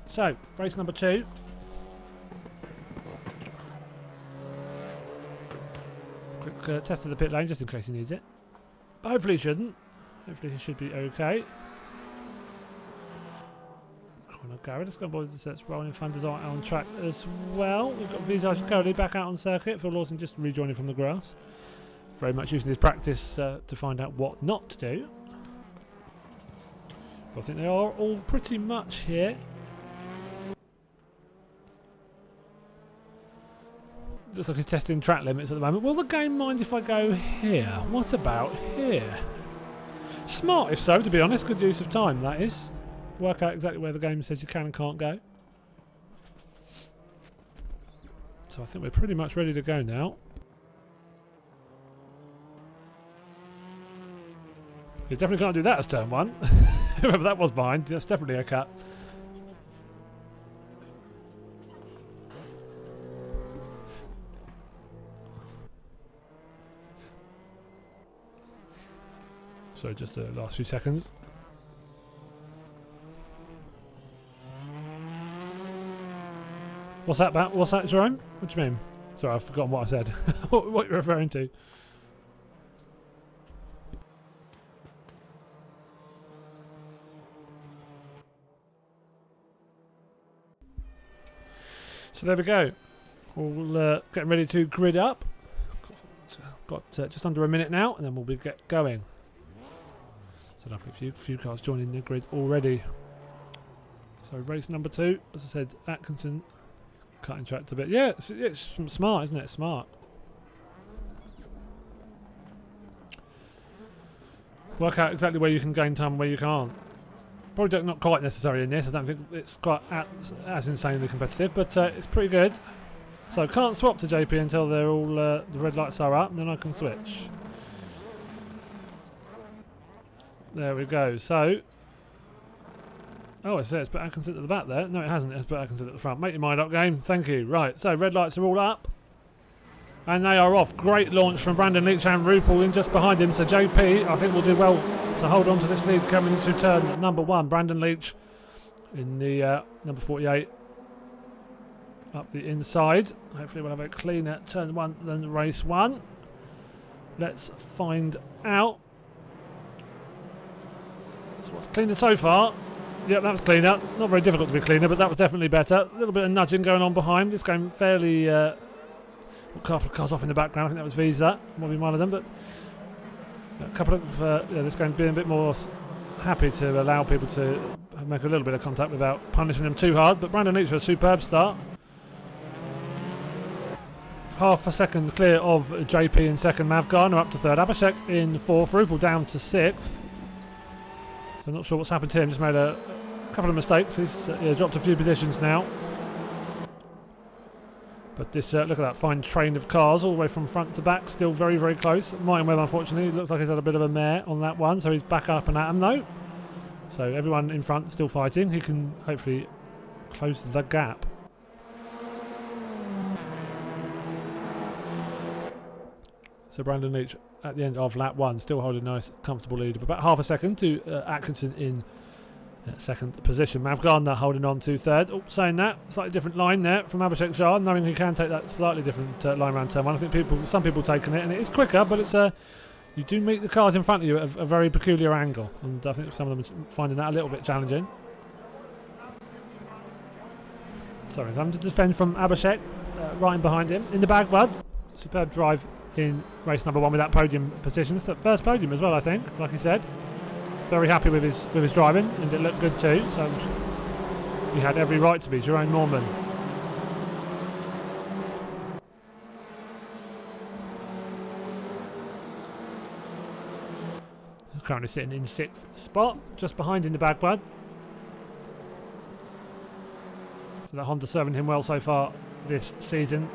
So, race number 2. Quick test of the pit lane just in case he needs it. But hopefully he shouldn't. Hopefully he should be okay. Gary, let's go on board the sets rolling. Thunders are on track as well. We've got Visage currently back out on circuit. Phil Lawson just rejoining from the grass. Very much using his practice to find out what not to do. But I think they are all pretty much here. Looks like he's testing track limits at the moment. Will the game mind if I go here? What about here? Smart if so, to be honest. Good use of time, that is. Work out exactly where the game says you can and can't go. So I think we're pretty much ready to go now. You definitely can't do that as turn 1. Whoever that was behind, that's definitely a cut. So just the last few seconds. What's that about? What's that, Jerome? What do you mean? Sorry, I've forgotten what I said. What you're referring to. So there we go. We'll getting ready to grid up. Got just under a minute now, and then we'll get going. So lovely, a few cars joining the grid already. So race number 2, as I said, Atkinson cutting track a bit. Yeah, it's smart, isn't it? Smart. Work out exactly where you can gain time and where you can't. Probably not quite necessary in this. I don't think it's quite as insanely competitive, but it's pretty good. So can't swap to JP until they're all the red lights are up, and then I can switch. There we go. So, oh, it says put Atkinson at the back there. No, it hasn't. It's put Atkinson at the front. Make your mind up, game. Thank you. Right. So red lights are all up, and they are off. Great launch from Brandon Leach and Rupel in just behind him. So JP, I think, will do well to hold on to this lead coming into turn number 1. Brandon Leach in the number 48 up the inside. Hopefully we'll have a cleaner turn 1 than race 1. Let's find out. That's what's cleaner so far. Yep, that was cleaner. Not very difficult to be cleaner, but that was definitely better. A little bit of nudging going on behind. This game fairly... a couple of cars off in the background. I think that was Visa. Might be one of them, but... a couple of this game being a bit more happy to allow people to make a little bit of contact without punishing them too hard. But Brandon Leach, a superb start. Half a second clear of JP in second. Mav Garner up to third. Abhishek in fourth. Rupel down to 6th. So I'm not sure what's happened to him. Just made a couple of mistakes. He's dropped a few positions now. But this, look at that fine train of cars all the way from front to back, still very, very close. Martin Webb, unfortunately, looks like he's had a bit of a mare on that one, so he's back up and at him though. So everyone in front still fighting. He can hopefully close the gap. So Brandon Leach at the end of lap 1, still holding a nice, comfortable lead of about half a second to Atkinson in second position. Mav Gardner holding on to third. Oh, saying that, slightly different line there from Abhishek Shah, knowing he can take that slightly different line around turn 1. I think some people taking it, and it is quicker, but it's you do meet the cars in front of you at a very peculiar angle, and I think some of them are finding that a little bit challenging. Sorry, I'm to defend from Abhishek, right in behind him. In the bag, Bud. Superb drive in race number 1 with that podium position. It's the first podium as well, I think, like he said. Very happy with his driving, and it looked good too, so he had every right to be. Jerome Norman. Currently sitting in 6th spot, just behind in the bag, Bud. So that Honda serving him well so far this season.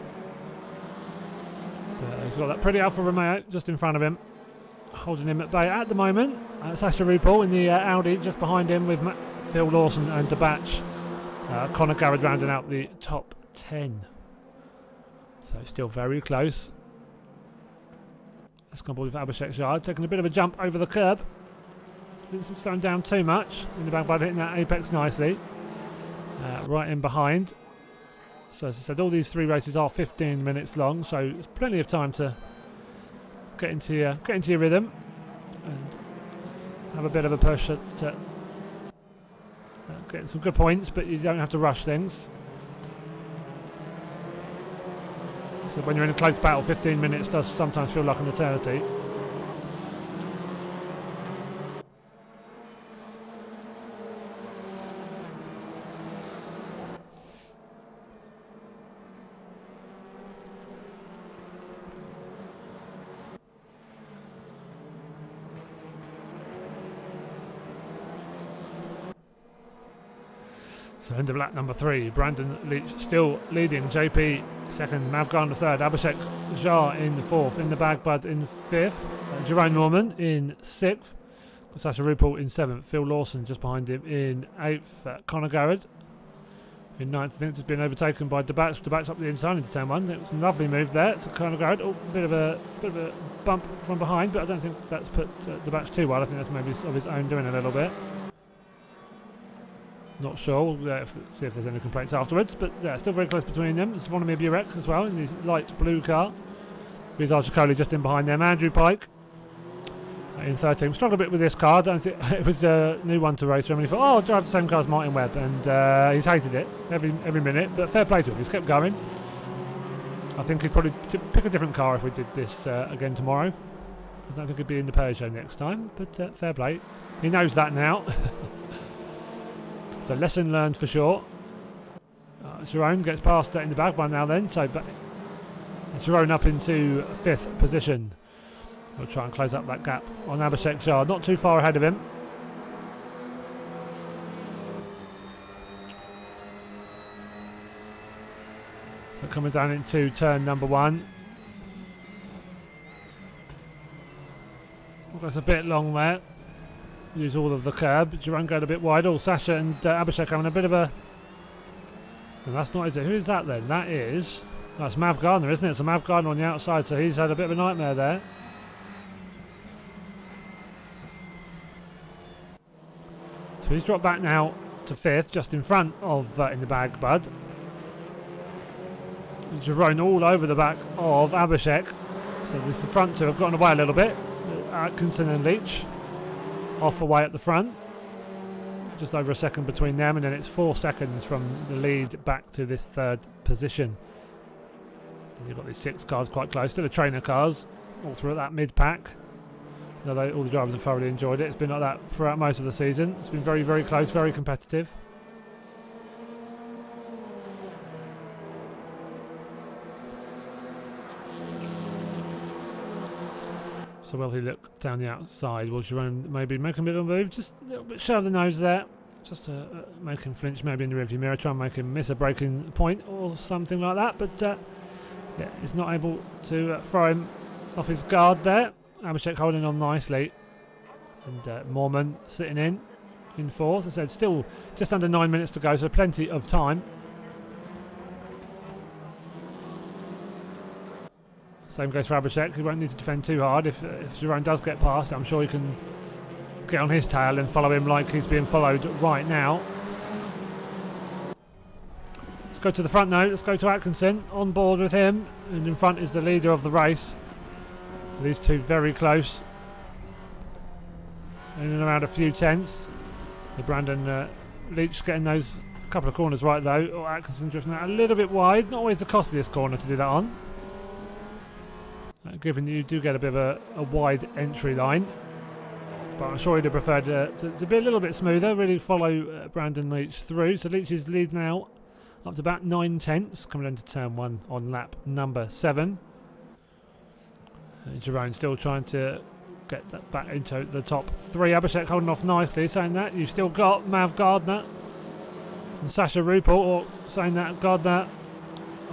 He's got that pretty Alfa Romeo just in front of him, holding him at bay at the moment. Sasha Ruppel in the Audi just behind him with Phil Lawson and DeBatch. Conor Garrett rounding out the top 10. So it's still very close. Let's come with Abhishek Shah, taking a bit of a jump over the curb. Didn't slow down too much in the back, but hitting that apex nicely. Right in behind. So as I said, all these 3 races are 15 minutes long, so there's plenty of time to get into your rhythm and have a bit of a push at getting some good points, but you don't have to rush things. So when you're in a close battle, 15 minutes does sometimes feel like an eternity. So end of lap number 3, Brandon Leach still leading, JP second, Mav Gardner third, Abhishek Shah in 4th, in the bag Bud in 5th, Jerome Norman in 6th, Sasha Ruppel in 7th, Phil Lawson just behind him in 8th, Conor Garrett in 9th. I think it's been overtaken by DeBatch. DeBatch up the inside into turn 1. It's a lovely move there. It's Conor Garrett. Oh, a bit of a bump from behind, but I don't think that's put DeBatch too well. I think that's maybe of his own doing a little bit. Not sure. We'll see if there's any complaints afterwards, but yeah, still very close between them. It's Zvonimir Burek as well in his light blue car. Rizal Chakoli just in behind them. Andrew Pike in 13th. Struggled a bit with this car. I don't think it was a new one to race for him. And he thought, oh, I'll drive the same car as Martin Webb, and he's hated it every minute. But fair play to him. He's kept going. I think he'd probably pick a different car if we did this again tomorrow. I don't think he'd be in the Peugeot next time, but fair play. He knows that now. So lesson learned for sure. Jerome gets past in the bag by now then. So Jerome up into 5th position. We'll try and close up that gap on Abhishek Shah. Not too far ahead of him. So coming down into turn number 1. That's a bit long there. Use all of the curb. Jerome going a bit wide. Oh, Sasha and Abhishek having a bit of a... And that's not, is it? Who is that then? That's Mav Gardner, isn't it? It's a Mav Gardner on the outside, so he's had a bit of a nightmare there. So he's dropped back now to 5th, just in front of in the bag, Bud. Jerome all over the back of Abhishek. So this the front two have gotten away a little bit. Atkinson and Leach off away at the front. Just over a second between them, and then it's 4 seconds from the lead back to this 3rd position. And you've got these 6 cars quite close, still the trainer cars all through that mid-pack. Although all the drivers have thoroughly enjoyed it. It's been like that throughout most of the season. It's been very, very close, very competitive. So will he look down the outside? Will Jerome maybe make a bit of a move? Just a little bit show of the nose there. just to make him flinch maybe in the rearview mirror, try and make him miss a braking point or something like that. But yeah, he's not able to throw him off his guard there. Abhishek holding on nicely. And Mormon sitting in fourth. As I said, still just under 9 minutes to go, so plenty of time. Same goes for Abhishek. He won't need to defend too hard. If Jerome does get past, I'm sure he can get on his tail and follow him like he's being followed right now. Let's go to the front now. Let's go to Atkinson. On board with him. And in front is the leader of the race. So these two very close. In and around a few tenths. So Brandon Leach getting those couple of corners right though. Or Atkinson drifting out a little bit wide. Not always the costliest corner to do that on. Given you do get a bit of a wide entry line. But I'm sure he'd have preferred to be a little bit smoother, really follow Brandon Leach through. So Leach's lead now up to about 9 tenths, coming into turn 1 on lap number 7. Jerome still trying to get that back into the top 3. Abhishek holding off nicely, saying that you've still got Mav Gardner and Sasha Rupel, or saying that Gardner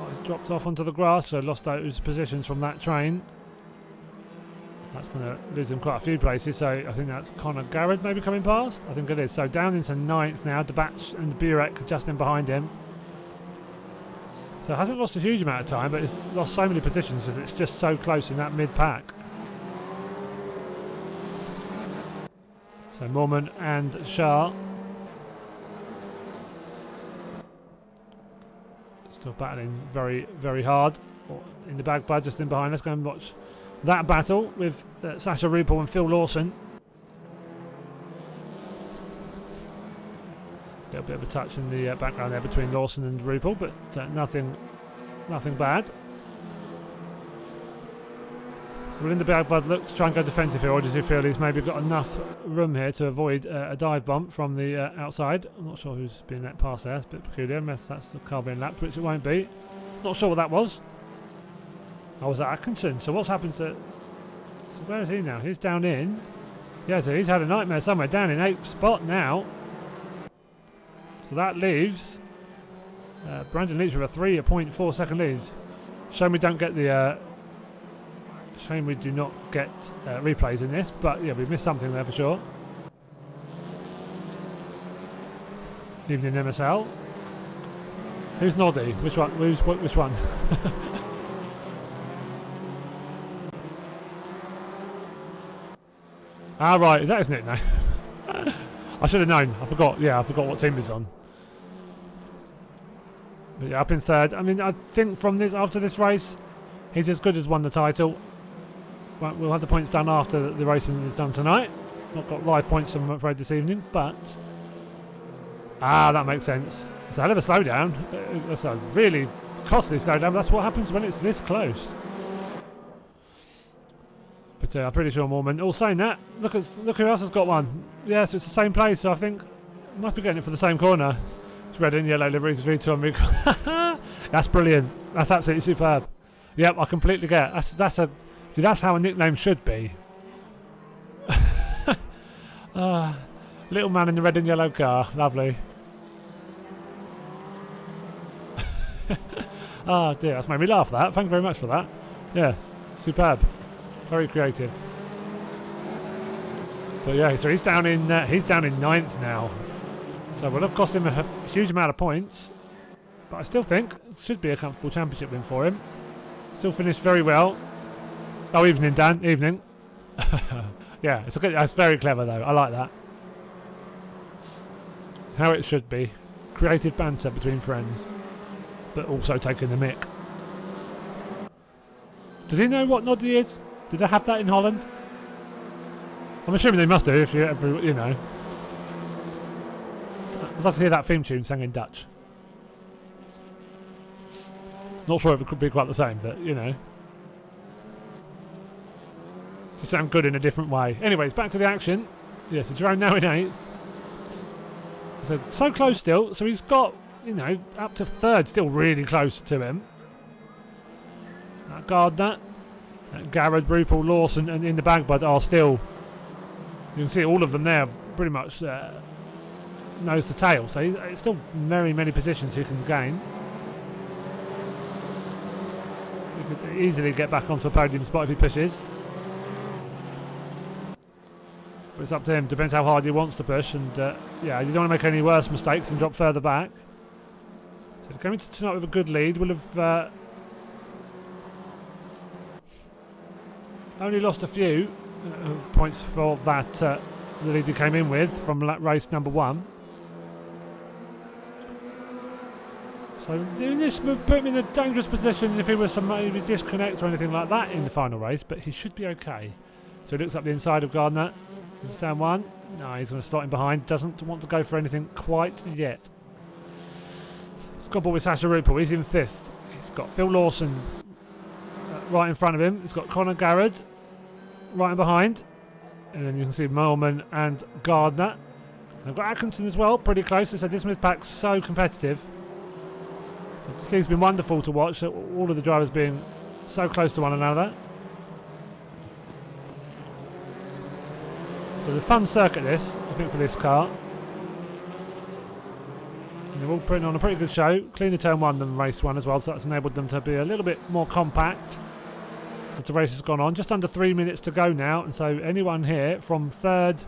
he's dropped off onto the grass, so lost those positions from that train. That's going to lose him quite a few places, so I think that's Conor Garrett maybe coming past. I think it is. So down into 9th now, DeBatch and Burek just in behind him. So hasn't lost a huge amount of time, but it's lost so many positions that it's just so close in that mid-pack. So Mormon and Shah still battling very, very hard. In the back, Bud just in behind. Let's go and watch that battle with Sasha Rupel and Phil Lawson. A little bit of a touch in the background there between Lawson and Rupel, but nothing bad. So we're in the back, Bud look to try and go defensive here, or does he feel he's maybe got enough room here to avoid a dive bump from the outside? I'm not sure who's being let past there. It's a bit peculiar, unless that's the car being lapped, which it won't be. Not sure what that was. Oh, was that Atkinson? So what's happened to... So where is he now? He's down in... Yeah, so he's had a nightmare somewhere. Down in 8th spot now. So that leaves Brandon Leach with a 3.4 second lead. Shame we don't get the... Shame we do not get replays in this, but yeah, we've missed something there for sure. Evening MSL. Who's Noddy? Which one? Which one? Ah, right. Is that his nickname? I should have known. I forgot. Yeah, I forgot what team he's on. But yeah, up in 3rd. I mean, I think from this, after this race, he's as good as won the title. Well, we'll have the points done after the racing is done tonight. Not got live points, I'm afraid, this evening, but... Ah, that makes sense. It's a hell of a slowdown. That's a really costly slowdown. That's what happens when it's this close. But I'm pretty sure Mormon. All saying that, look who else has got one. Yeah, so it's the same place, so I think must be getting it for the same corner. It's red and yellow liveries, V2 on me. That's brilliant. That's absolutely superb. Yep, I completely get it. That's how a nickname should be. Little man in the red and yellow car. Lovely. Ah, dear, that's made me laugh, that. Thank you very much for that. Yes, superb. Very creative. But yeah, so he's down in 9th now. So it will have cost him a huge amount of points. But I still think it should be a comfortable championship win for him. Still finished very well. Oh, evening, Dan. Evening. Yeah, that's very clever, though. I like that. How it should be. Creative banter between friends. But also taking the mick. Does he know what Noddy is? Did they have that in Holland? I'm assuming they must do, if you ever, you know. I'd love to hear that theme tune sang in Dutch. Not sure if it could be quite the same, but, you know. Just sound good in a different way. Anyways, back to the action. Yes, so Jerome now in 8th. So close still. So he's got, you know, up to 3rd, still really close to him. Gardner, Garrett, Rupel, Lawson, and in the bag, but are still. You can see all of them there, pretty much nose to tail. So it's still very many positions he can gain. He could easily get back onto a podium spot if he pushes. But it's up to him. Depends how hard he wants to push. And yeah, you don't want to make any worse mistakes and drop further back. So coming to tonight with a good lead. Will have only lost a few points for that the lead he came in with from race number 1. So doing this would put him in a dangerous position if he was to maybe disconnect or anything like that in the final race, but he should be okay. So he looks up the inside of Gardner. Into turn 1. No, he's going to slot him behind. Doesn't want to go for anything quite yet. He's got ball with Sasha Rupel. He's in 5th. He's got Phil Lawson right in front of him. He's got Conor Garrett right in behind. And then you can see Moorman and Gardner. They've got Atkinson as well, pretty close. So this pack's so competitive. So this thing's been wonderful to watch. All of the drivers being so close to one another. So the fun circuit this, I think, for this car. And they're all putting on a pretty good show. Cleaner turn 1 than race 1 as well, so that's enabled them to be a little bit more compact as the race has gone on. Just under 3 minutes to go now, and so anyone here from 3rd,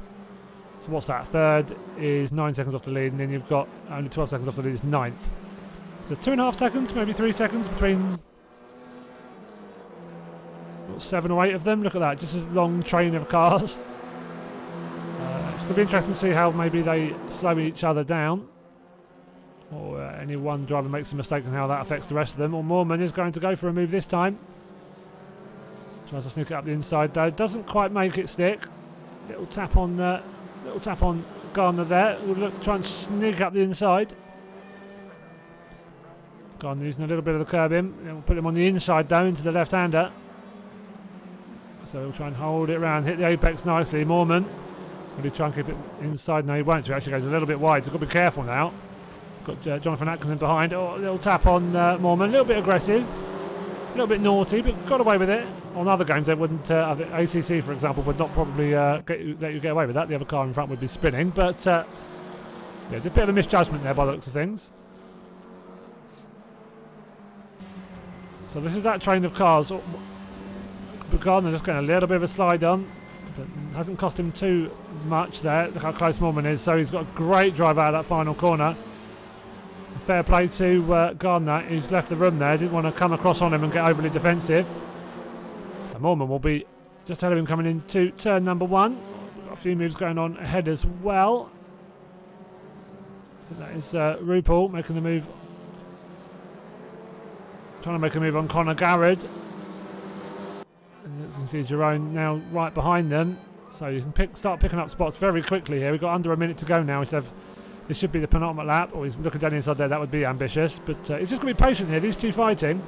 so what's that? 3rd is 9 seconds off the lead, and then you've got only 12 seconds off the lead is 9th. So 2.5 seconds, maybe 3 seconds between 7 or 8 of them. Look at that, just a long train of cars. It'll be interesting to see how maybe they slow each other down, or any one driver makes a mistake and how that affects the rest of them. Or Moorman is going to go for a move this time. Tries to sneak it up the inside though, doesn't quite make it stick. Little tap on Gardner there. We'll try and sneak up the inside. Gardner using a little bit of the curb in. We'll put him on the inside though, into the left-hander. So we'll try and hold it around, hit the apex nicely. Moorman. Will he try and keep it inside? No, he won't. So he actually goes a little bit wide. So he's got to be careful now. Got Jonathan Atkinson behind. Oh, a little tap on Moorman. A little bit aggressive. A little bit naughty, but got away with it. On other games, they wouldn't. I think ACC, for example, would not probably let you get away with that. The other car in front would be spinning. But yeah, there's a bit of a misjudgment there by the looks of things. So this is that train of cars. But Gardner just getting a little bit of a slide on. But hasn't cost him too much there. Look how close Moorman is. So he's got a great drive out of that final corner. Fair play to Gardner. He's left the room there. Didn't want to come across on him and get overly defensive. So Moorman will be just ahead of him coming into turn number 1. Got a few moves going on ahead as well. So that is Rupel making the move. Trying to make a move on Conor Garrett. And as you can see, Jerome now right behind them, so you can start picking up spots very quickly here. We've got under a minute to go now. This should be the penultimate lap. Oh, he's looking down the inside there. That would be ambitious, but he's just going to be patient here. These two fighting.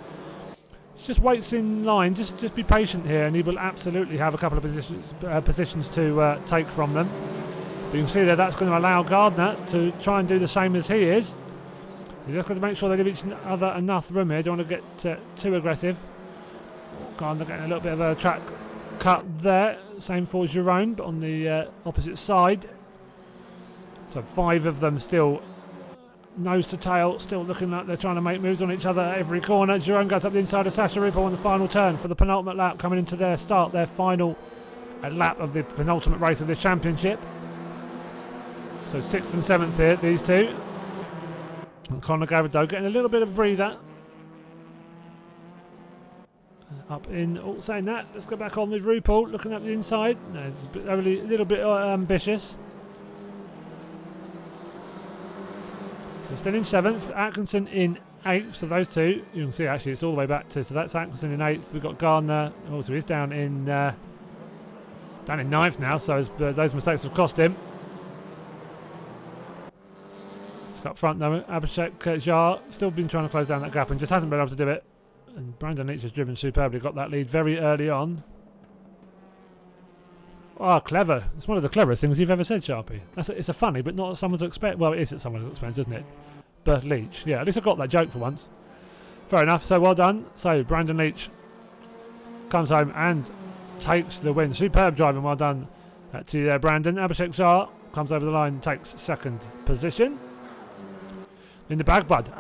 Just waits in line. Just be patient here, and he will absolutely have a couple of positions to take from them. But you can see there that's going to allow Gardner to try and do the same as he is. You've just got to make sure they give each other enough room here. Don't want to get too aggressive. Gardner getting a little bit of a track cut there. Same for Jerome, but on the opposite side. So 5 of them still nose to tail, still looking like they're trying to make moves on each other at every corner. Jerome goes up the inside of Sasha Rupel on the final turn for the penultimate lap, coming into their final lap of the penultimate race of this championship. So 6th and 7th here, these two. And Conor Garrett getting a little bit of a breather. Up in, saying that, let's go back on with Rupel, looking at the inside. No, it's a little bit ambitious. So still in 7th, Atkinson in 8th, so those two, you can see actually it's all the way back to, so that's Atkinson in 8th, we've got Gardner, also he's down in 9th now, so those mistakes have cost him. It's up front though, Abhishek Jar, still been trying to close down that gap and just hasn't been able to do it. And Brandon Leach has driven superbly, got that lead very early on. Oh, clever. It's one of the cleverest things you've ever said, Sharpie. It's a funny, but not someone to expect. Well, it is at someone's expense, isn't it? But Leach. Yeah, at least I got that joke for once. Fair enough, so well done. So Brandon Leach comes home and takes the win. Superb driving, well done to Brandon. Abhishek Shah comes over the line, takes second position. In the bag, bud.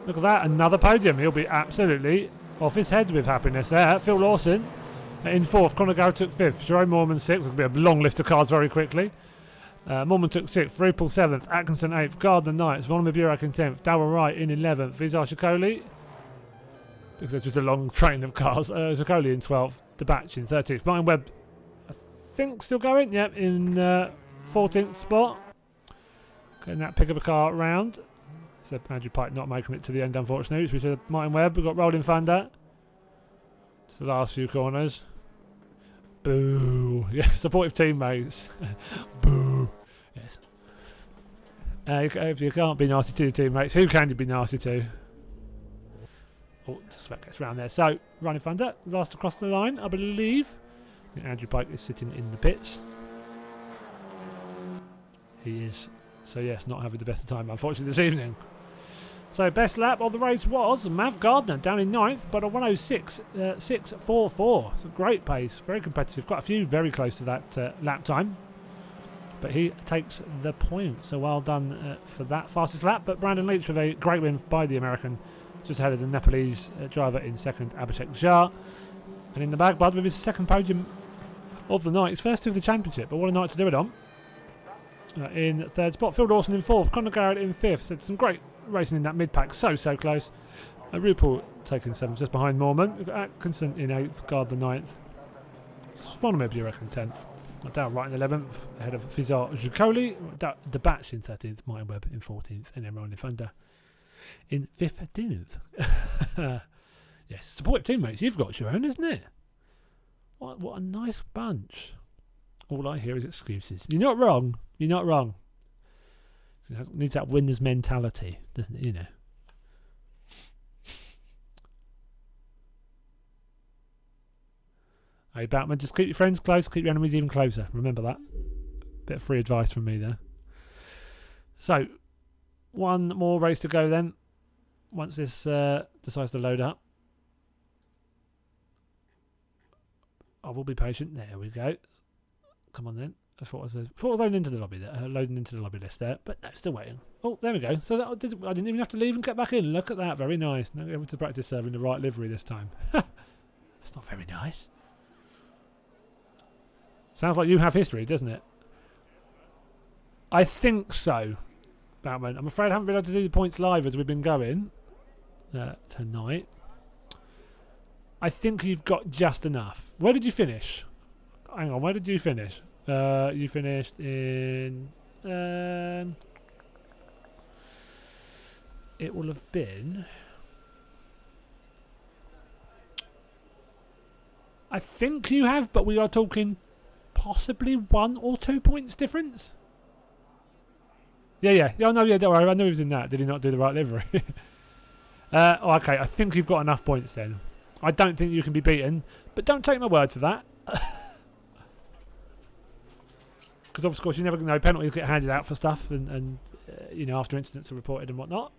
Look at that, another podium. He'll be absolutely off his head with happiness there. Phil Lawson in fourth. Conor Garrett took fifth. Jerome Mormon sixth. There'll be a long list of cars very quickly. Mormon took sixth. Rupel seventh. Atkinson eighth. Gardner ninth. Vonnegut Burak in 10th. Darrell Wright in 11th. Vizar Shikoli. Looks like just a long train of cars. Shikoli in 12th. DeBatch in 13th. Martin Webb, I think, still going. Yep, in 14th spot. Getting that pick of a car round. So Andrew Pike not making it to the end, unfortunately. We said Martin Webb. We've got Rolling Thunder. Just the last few corners. Boo. Yeah, supportive teammates. Boo. Yes. If you can't be nasty to your teammates, who can you be nasty to? Oh, just about gets round there. So, Rolling Thunder, last across the line, I believe. I think Andrew Pike is sitting in the pits. He is. So, yes, not having the best of time, unfortunately, this evening. So, best lap of the race was Mav Gardner down in 9th, but a 106.644. It's a great pace, very competitive. Quite a few very close to that lap time. But he takes the point. So, well done for that fastest lap. But Brandon Leach with a great win by the American, just ahead of the Nepalese driver in second, Abhishek Jha. And in the bag, Bud, with his second podium of the night. His first of the championship, but what a night to do it on. In third spot, Phil Dawson in fourth, Conor Garrett in fifth. So some great racing in that mid-pack, so close. Rupel taking seventh, just behind Mormon. We've got Atkinson in eighth, Gardner ninth. Vonnegut Burak in 10th. Darrell Wright in 11th, ahead of Vizar Shikoli. DeBatch in 13th, Martin Webb in 14th, and then Rolling Thunder in 15th. Yes, supportive teammates, you've got your own, isn't it? What a nice bunch. All I hear is excuses. You're not wrong. You're not wrong. It needs that winner's mentality, doesn't it? You know. Hey, Batman, just keep your friends close, keep your enemies even closer. Remember that. Bit of free advice from me there. So, one more race to go then. Once this decides to load up. I will be patient. There we go. Come on then. I thought I was loading into the lobby there, loading into the lobby list there, but no, still waiting. Oh, there we go. So I didn't even have to leave and get back in. Look at that, very nice. Now able to practice serving the right livery this time. That's not very nice. Sounds like you have history, doesn't it? I think so, Batman. I'm afraid I haven't been able to do the points live as we've been going tonight. I think you've got just enough. Where did you finish? Hang on, where did you finish? You finished in... it will have been... I think you have, but we are talking possibly 1 or 2 points difference. Yeah. Oh, no, yeah, don't worry. I knew he was in that. Did he not do the right livery? Okay, I think you've got enough points then. I don't think you can be beaten, but don't take my word for that. Because of course you never know, penalties get handed out for stuff and you know, after incidents are reported and whatnot.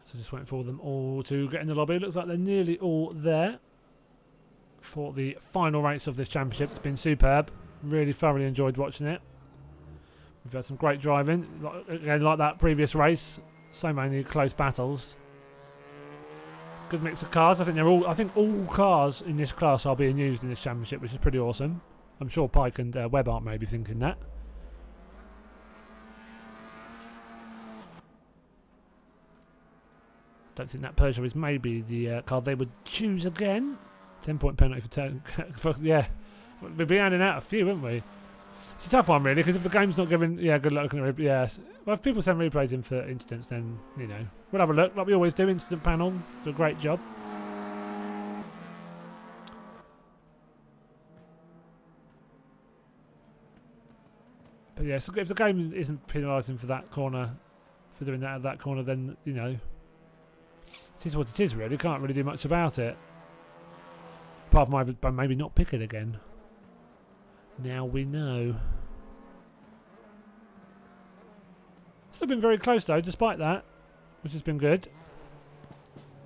So just waiting for them all to get in the lobby. Looks like they're nearly all there for the final race of this championship. It's been superb. Really thoroughly enjoyed watching it. We've had some great driving. Again, like that previous race. So many close battles. Good mix of cars. I think all cars in this class are being used in this championship, which is pretty awesome. I'm sure Pike and Webb aren't maybe thinking that. Don't think that Peugeot is maybe the car they would choose again. 10-point penalty for yeah, we'd be handing out a few, wouldn't we? It's a tough one really, because if the game's not giving good luck looking at yes. Well, if people send replays in for incidents, then you know we'll have a look like we always do. Incident panel do a great job. But yeah, so if the game isn't penalising for that corner, for doing that at that corner, then you know it is what it is really. Can't really do much about it. Apart from maybe not pick it again. Now we know. Still been very close though, despite that, which has been good.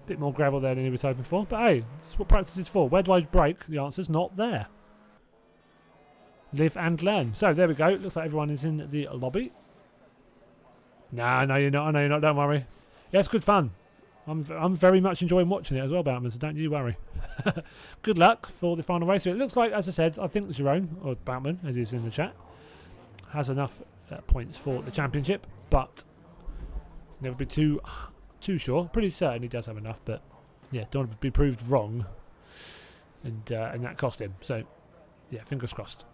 Bit more gravel there than he was hoping for, but hey, that's what practice is for. Where do I brake? The answer's not there. Live and learn. So there we go. Looks like everyone is in the lobby. Nah, no, you're not. I know you're not. Don't worry. Yeah, it's good fun. I'm very much enjoying watching it as well, Boutman, so don't you worry. Good luck for the final race. It looks like, as I said, I think Jerome, or Boutman, as he's in the chat, has enough points for the championship, but never be too sure. Pretty certain he does have enough, but yeah, don't want to be proved wrong, and that cost him. So yeah, fingers crossed.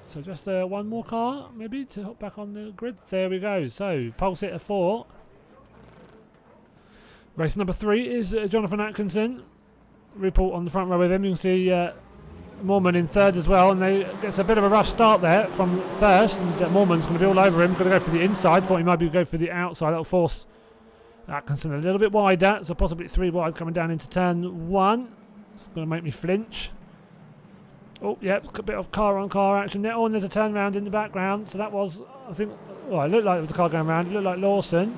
So just one more car, maybe, to hop back on the grid. There we go. So pole sitter 4. Race number 3 is Jonathan Atkinson. Report on the front row with him. You can see Mormon in 3rd as well, and they gets a bit of a rough start there from 1st, and Mormon's going to be all over him. Going to go for the inside. Thought he might be go for the outside. That'll force Atkinson a little bit wider, so possibly 3 wide coming down into turn 1. It's going to make me flinch. Oh, yeah, a bit of car-on-car action there. Oh, and there's a turnaround in the background. So that was, I think, well, it looked like it was a car going around. It looked like Lawson.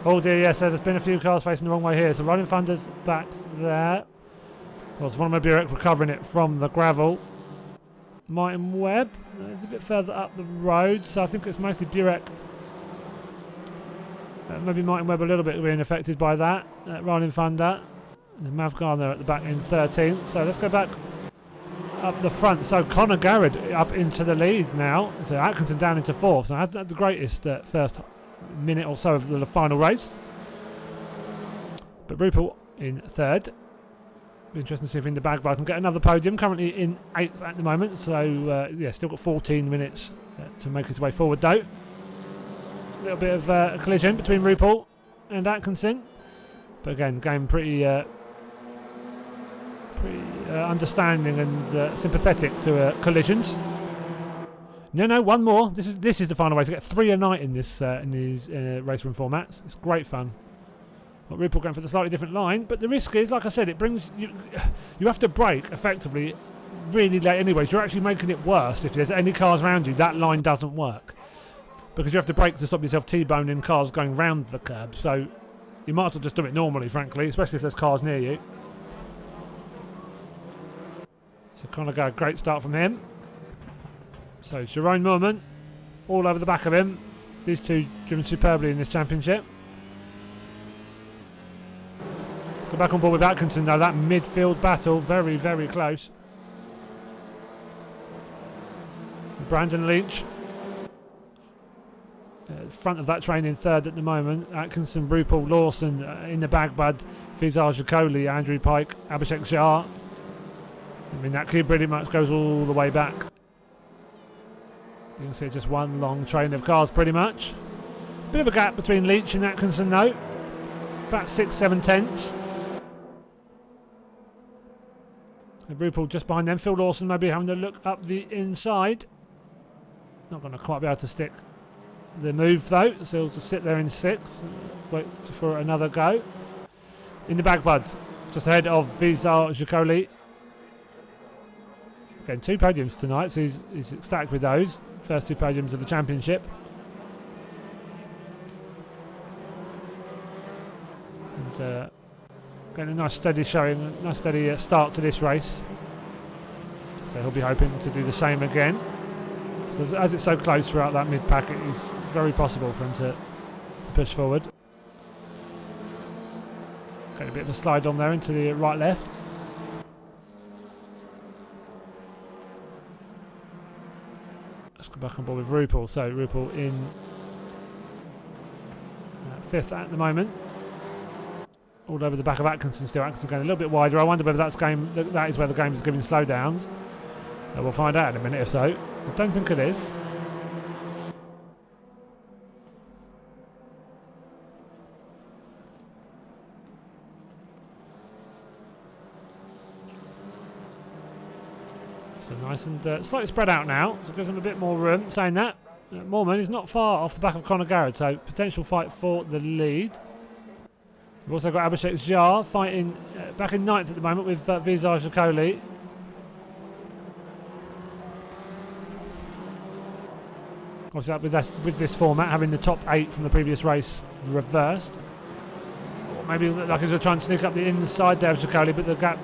Oh, dear, yes, so there's been a few cars facing the wrong way here. So Rolling Thunder's back there. Well, it's one of my Burek recovering it from the gravel. Martin Webb is a bit further up the road. So I think it's mostly Burek. Maybe Martin Webb a little bit being affected by that. Rolling Thunder. And Mav Garner at the back in 13th. So let's go back up the front. So Conor Garrett up into the lead now. So Atkinson down into 4th. So I had the greatest first minute or so of the final race. But Rupert in 3rd. Be interesting to see if in the bag can get another podium. Currently in 8th at the moment. So yeah, still got 14 minutes to make his way forward though. A little bit of a collision between Rupert and Atkinson. But again, game pretty understanding and sympathetic to collisions. No, one more. This is the final race. To get 3 a night in this in these race room formats. It's great fun. Well, Rupert going for the slightly different line, but the risk is, like I said, it brings you. You have to brake effectively really late anyways. You're actually making it worse if there's any cars around you. That line doesn't work because you have to brake to stop yourself T-boning cars going round the curb. So you might as well just do it normally, frankly, especially if there's cars near you. So Conor got a great start from him. So Jerome Moorman all over the back of him. These two driven superbly in this championship. Let's go back on board with Atkinson though. That midfield battle, very, very close. Brandon Leach. Front of that train in 3rd at the moment. Atkinson, Rupert, Lawson in the bag bud. Fizar Jacoli, Andrew Pike, Abhishek Jha. I mean, that queue pretty much goes all the way back. You can see just one long train of cars pretty much. Bit of a gap between Leach and Atkinson though. About 6-7 tenths. And Rupert just behind them. Phil Lawson maybe having a look up the inside. Not going to quite be able to stick the move though. So he'll just sit there in 6th. Wait for another go. In the back buds. Just ahead of Fizar Jacoli. Again, 2 podiums tonight, so he's ecstatic with those. First 2 podiums of the championship. And getting a nice steady showing, a nice steady start to this race. So he'll be hoping to do the same again. So as it's so close throughout that mid-pack, it is very possible for him to push forward. Getting a bit of a slide on there into the right-left. Let's go back on board with Rupert. So Rupert in 5th at the moment. All over the back of Atkinson still. Atkinson going a little bit wider. I wonder whether that is where the game is giving slowdowns. We'll find out in a minute or so. I don't think it is. So nice and slightly spread out now, so it gives them a bit more room. Saying that, Moorman is not far off the back of Conor Garrett, so potential fight for the lead. We've also got Abhishek Jha fighting back in 9th at the moment with Fizar Jacoli. Obviously, with this format, having the top 8 from the previous race reversed. Or maybe like he's trying to sneak up the inside there of Jacoli, but the gap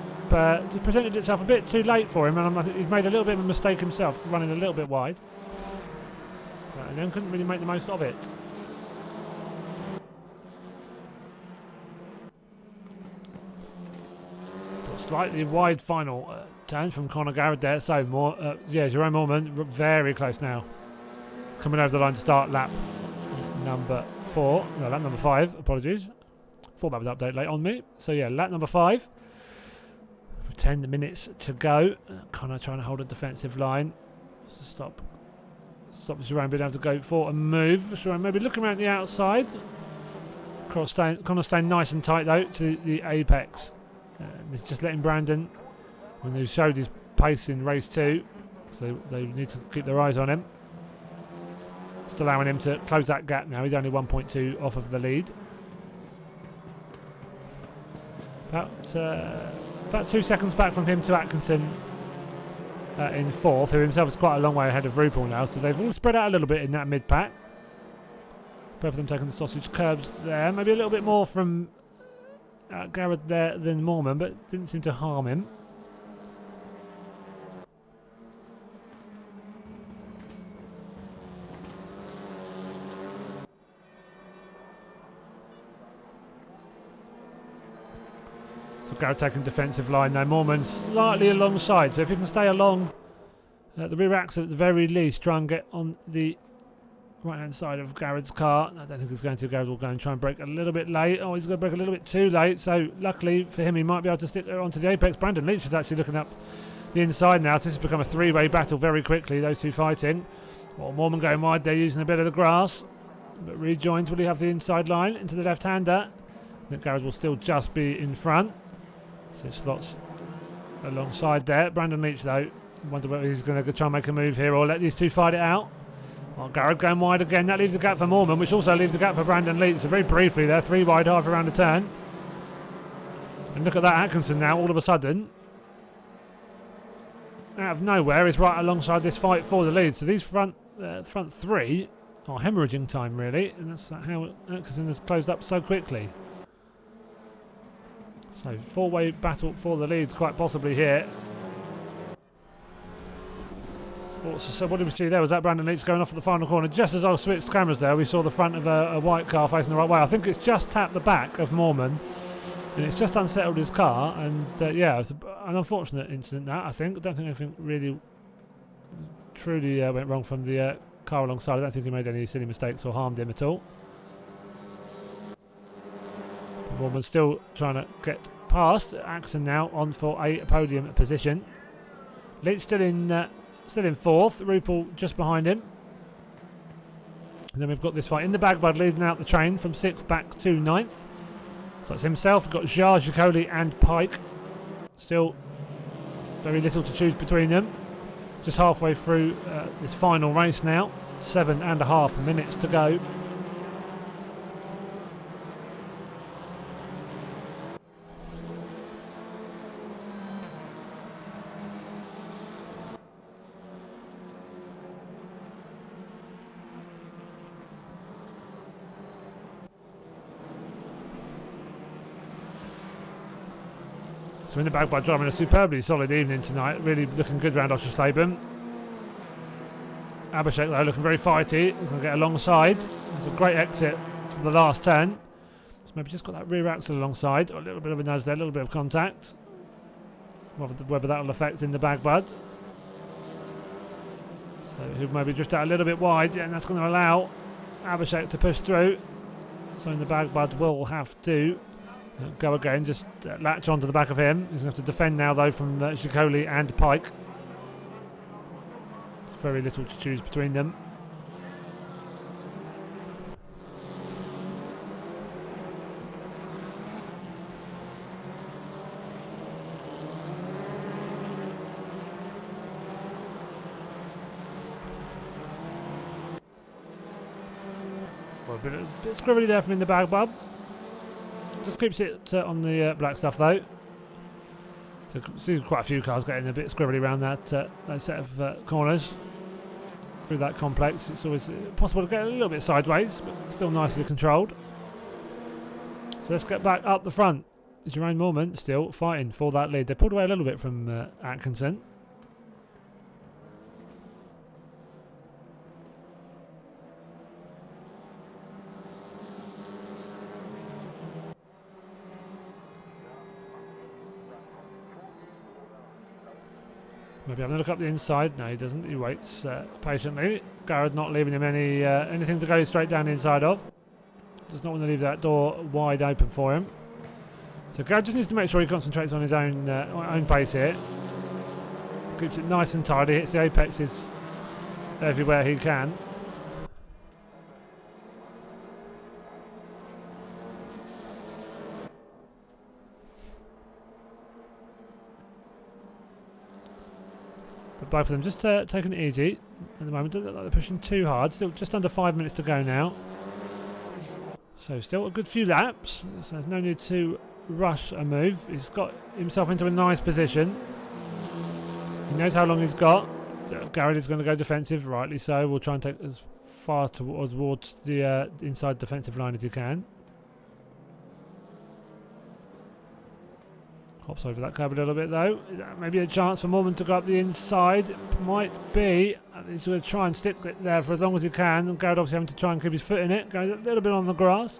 presented itself a bit too late for him, and I think he's made a little bit of a mistake himself, running a little bit wide. And then couldn't really make the most of it. Slightly wide final turn from Conor Garrett there. So Jerome Moorman very close now, coming over the line to start lap number 4. No, lap number 5. Apologies. Thought that was update late on me. So yeah, lap number 5. 10 minutes to go. Conor trying to hold a defensive line. Stop Jerome being able to go for a move. Jerome maybe looking around the outside. Conor staying nice and tight though to the apex. It's just letting Brandon, when they showed his pace in race 2, so they need to keep their eyes on him. Just allowing him to close that gap now. He's only 1.2 off of the lead. About 2 seconds back from him to Atkinson in 4th, who himself is quite a long way ahead of RuPaul now. So they've all spread out a little bit in that mid-pack. Both of them taking the sausage curbs there. Maybe a little bit more from Garrett there than Moorman, but didn't seem to harm him. So Garrett taking defensive line now. Moorman slightly alongside, so if he can stay along the rear axle at the very least, try and get on the right hand side of Garrett's car. I don't think he's going to. Garrett will go and try and brake a little bit late. Oh, he's going to brake a little bit too late, so luckily for him he might be able to stick onto the apex. Brandon Leach is actually looking up the inside now, so this has become a 3-way battle very quickly, those two fighting. Well, Moorman going wide, they're using a bit of the grass, but rejoins. Will he have the inside line into the left-hander? I think Garrett will still just be in front, so slots alongside there. Brandon Leach though, wonder whether he's going to try and make a move here or let these two fight it out. Well, Garrett going wide again. That leaves a gap for Moorman, which also leaves a gap for Brandon Leach. So very briefly there, 3 wide half around the turn. And look at that, Atkinson now all of a sudden, out of nowhere, is right alongside this fight for the lead. So these front 3 are hemorrhaging time really, and that's how Atkinson has closed up so quickly. So 4-way battle for the lead quite possibly here. So what did we see there? Was that Brandon Leach going off at the final corner? Just as I switched cameras there, we saw the front of a white car facing the right way. I think it's just tapped the back of Moorman, and it's just unsettled his car. And yeah, it's an unfortunate incident that, I think. I don't think anything really truly went wrong from the car alongside. I don't think he made any silly mistakes or harmed him at all. Moorman's still trying to get past. Atkinson now on for a podium position. Leach still in 4th, RuPaul just behind him. And then we've got this fight in the Bagbud leading out the train from 6th back to 9th. So it's himself, we've got Jar, Jacoli and Pike. Still very little to choose between them. Just halfway through this final race now. 7.5 minutes to go. So in the Bagbud driving a superbly solid evening tonight, really looking good around Oschersleben. Abhishek though looking very fighty, he's going to get alongside. It's a great exit from the last turn. So maybe just got that rear axle alongside, or a little bit of a nudge there, a little bit of contact. Whether that will affect in the Bagbud. So he'll maybe drift out a little bit wide, and that's going to allow Abhishek to push through. So in the Bagbud will have to go again, just latch onto the back of him. He's going to have to defend now though from Jacoli and Pike. There's very little to choose between them. Well, a bit scribbly there from in the Bagbud. Just keeps it on the black stuff though. So see quite a few cars getting a bit scribbly around that set of corners. through that complex. It's always possible to get a little bit sideways, but still nicely controlled. So let's get back up the front. Jerome Moorman still fighting for that lead. They pulled away a little bit from Atkinson. Maybe having a look up the inside. No, he doesn't. He waits patiently. Garrett not leaving him anything to go straight down the inside of. Does not want to leave that door wide open for him. So Garrett just needs to make sure he concentrates on his own pace here. Keeps it nice and tidy. Hits the apexes everywhere he can. But both of them just taking it easy at the moment. Don't look like they're pushing too hard. Still just under 5 minutes to go now. So still a good few laps. So there's no need to rush a move. He's got himself into a nice position. He knows how long he's got. Garrett is going to go defensive, rightly so. We'll try and take as far towards the inside defensive line as he can. Hops over that curb a little bit though. Is that maybe a chance for Moorman to go up the inside? It might be. He's going to try and stick it there for as long as he can. And Garrett obviously having to try and keep his foot in it. Goes a little bit on the grass.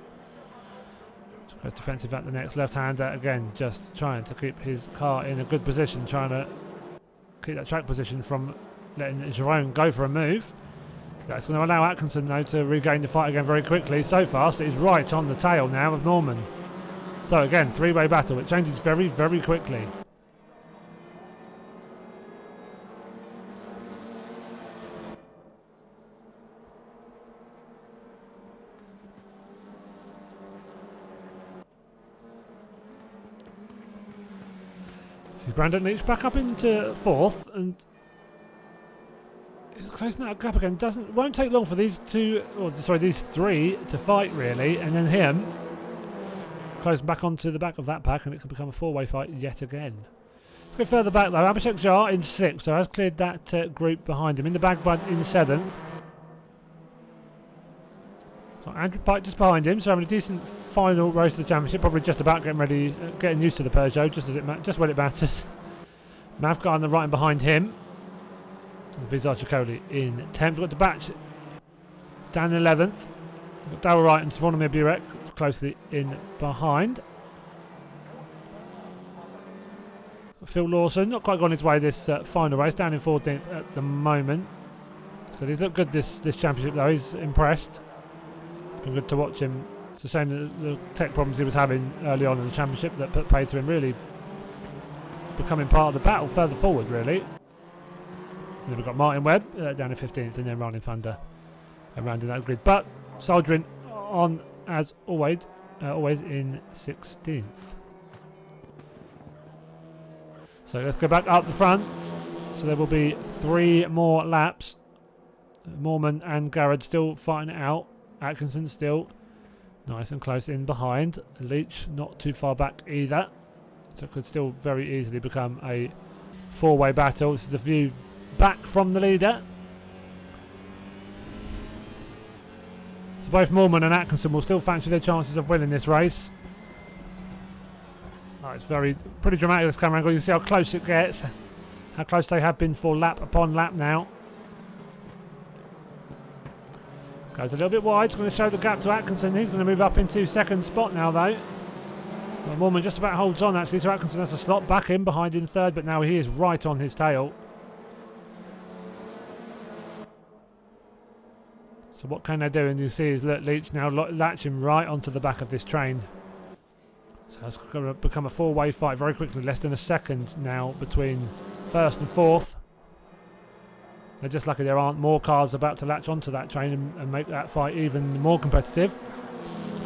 Goes defensive at the next left-hander. Again, just trying to keep his car in a good position. Trying to keep that track position from letting Jerome go for a move. That's going to allow Atkinson though to regain the fight again very quickly. So fast, it is right on the tail now of Moorman. So again, three-way battle. It changes very, very quickly. See Brandon Leach back up into fourth, and he's closing that gap again. Won't take long for these three to fight really, and then him closing back onto the back of that pack, and it can become a four-way fight yet again. Let's go further back though. Abhishek Jha in sixth, so has cleared that group behind him. In the bag bud in seventh. So Andrew Pike just behind him, so having a decent final race of the championship. Probably just about getting ready, getting used to the Peugeot, just when it matters. Mavka on the right and behind him. Vizar Chakoli in 10th. We've got the batch down in 11th. We've got Darryl Wright and Zvonimir Burek closely in behind. Phil Lawson not quite gone his way this final race, down in 14th at the moment. So he's looked good this championship though. He's impressed. It's been good to watch him. It's a shame that the tech problems he was having early on in the championship that put paid to him really becoming part of the battle further forward really. And then we've got Martin Webb down in 15th, and then Ryan Thunder around in that grid. But soldiering on as always in 16th. So let's go back up the front. So there will be 3 more laps. Moorman and Garrett still fighting it out. Atkinson still nice and close in behind. Leach not too far back either. So it could still very easily become a 4-way battle. This is the view back from the leader. So both Moorman and Atkinson will still fancy their chances of winning this race. Oh, it's pretty dramatic, this camera angle. You can see how close it gets, how close they have been for lap upon lap now. Goes a little bit wide. It's going to show the gap to Atkinson. He's going to move up into second spot now though. Well, Moorman just about holds on actually, so Atkinson has to slot back in behind in third, but now he is right on his tail. So what can they do? And you see is Leach now latching right onto the back of this train. So it's going to become a 4-way fight very quickly. Less than a second now between first and fourth. They're just lucky there aren't more cars about to latch onto that train and make that fight even more competitive.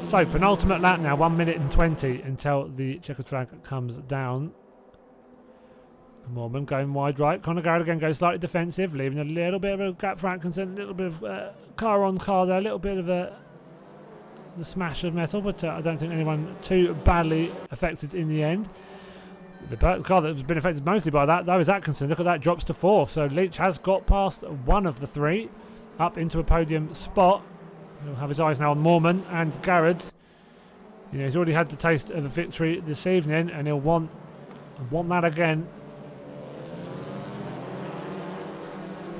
So penultimate lap now, 1 minute and 20 until the checkered flag comes down. Moorman going wide right. Conor Garrett again goes slightly defensive, leaving a little bit of a gap for Atkinson. A little bit of car on car there, a little bit of the smash of metal, but I don't think anyone too badly affected in the end. The car that has been affected mostly by that though is Atkinson. Look at that, drops to fourth. So Leach has got past one of the 3. up into a podium spot. He'll have his eyes now on Moorman and Garrett. You know, he's already had the taste of a victory this evening, and he'll want that again.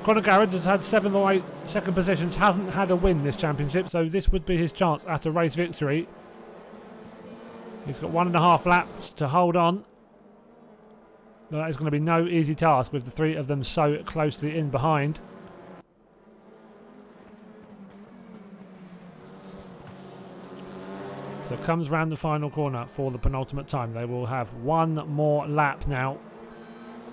Conor Garrett has had 7 or 8 second positions, hasn't had a win this championship, so this would be his chance at a race victory. He's got 1.5 laps to hold on. But that is going to be no easy task with the 3 of them so closely in behind. So it comes round the final corner for the penultimate time. They will have 1 more lap now.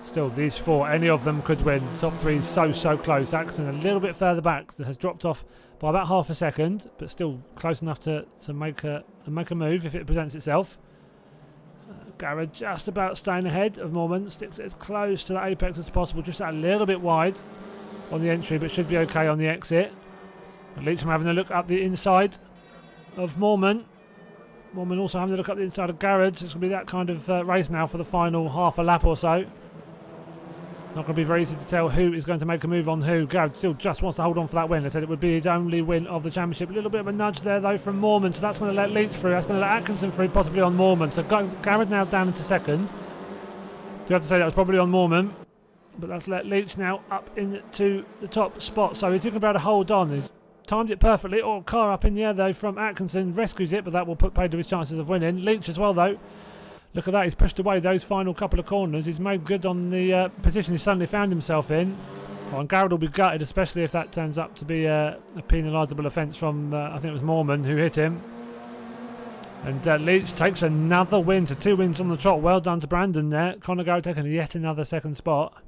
Still, these 4, any of them could win. Top 3 so close. Atkinson a little bit further back, that has dropped off by about half a second, but still close enough to make a move if it presents itself. Garrett just about staying ahead of Moorman, sticks it as close to the apex as possible, just a little bit wide on the entry, but should be okay on the exit. And Leacham having a look up the inside of Moorman. Moorman also having a look up the inside of Garrett. It's going to be that kind of race now for the final half a lap or so. Not going to be very easy to tell who is going to make a move on who. Garrett still just wants to hold on for that win. They said it would be his only win of the championship. A little bit of a nudge there though from Moorman, so that's going to let Leach through. That's going to let Atkinson through, possibly on Moorman. So Garrett now down into second. Do have to say that was probably on Moorman, but that's let Leach now up into the top spot. So he's going to be able to hold on. He's timed it perfectly. Oh, car up in the air though from Atkinson, rescues it, but that will put paid to his chances of winning. Leach as well though. Look at that, he's pushed away those final couple of corners. He's made good on the position he suddenly found himself in. Oh, and Garrett will be gutted, especially if that turns up to be a penalisable offence from, I think it was Moorman who hit him. And Leach takes another win, to 2 wins on the trot. Well done to Brandon there. Conor Garrett taking yet another second spot.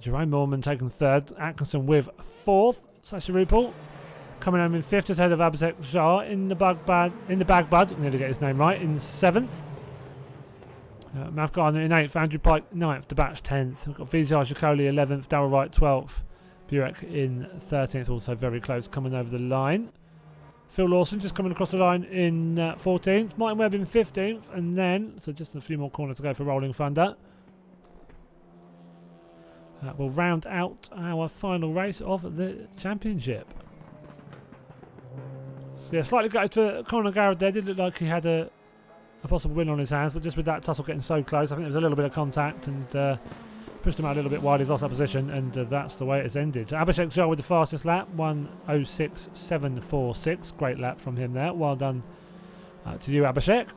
Jerome Moorman taking 3rd. Atkinson with 4th. Sasha Rupel coming home in 5th, ahead of Abhishek Shah in the Bagbud. Nearly get his name right, in 7th. Mav Gardner in 8th, Andrew Pike 9th, the batch 10th. We've got Vizar Shakoli 11th, Darryl Wright 12th, Burek in 13th, also very close, coming over the line. Phil Lawson just coming across the line in 14th, Martin Webb in 15th, and then, so just a few more corners to go for Rolling Thunder. That will round out our final race of the championship. So yeah, slightly gutted for Conor Garrett there. Did look like he had a possible win on his hands, but just with that tussle getting so close, I think there was a little bit of contact and pushed him out a little bit wide. He's lost that position, and that's the way it's ended. So Abhishek Shah with the fastest lap, 1:06.746. Great lap from him there. Well done to you, Abhishek.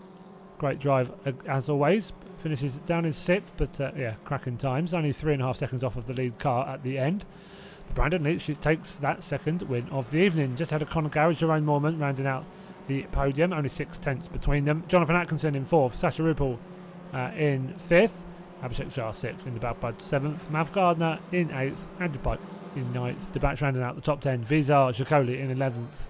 Great drive as always. Finishes down in 6th, but yeah, cracking times. Only 3.5 seconds off of the lead car at the end. But Brandon Leach takes that second win of the evening. Just had a Conor Garrett, Jerome Moorman rounding out the podium, only 6/10 between them. Jonathan Atkinson in 4th, Sasha Rupel in 5th, Abhishek Shah 6th, in the Bagbud 7th, Mav Gardner in 8th, Andrew Pike in 9th, DeBatch rounding out the top 10, Vizar Shakoli in 11th,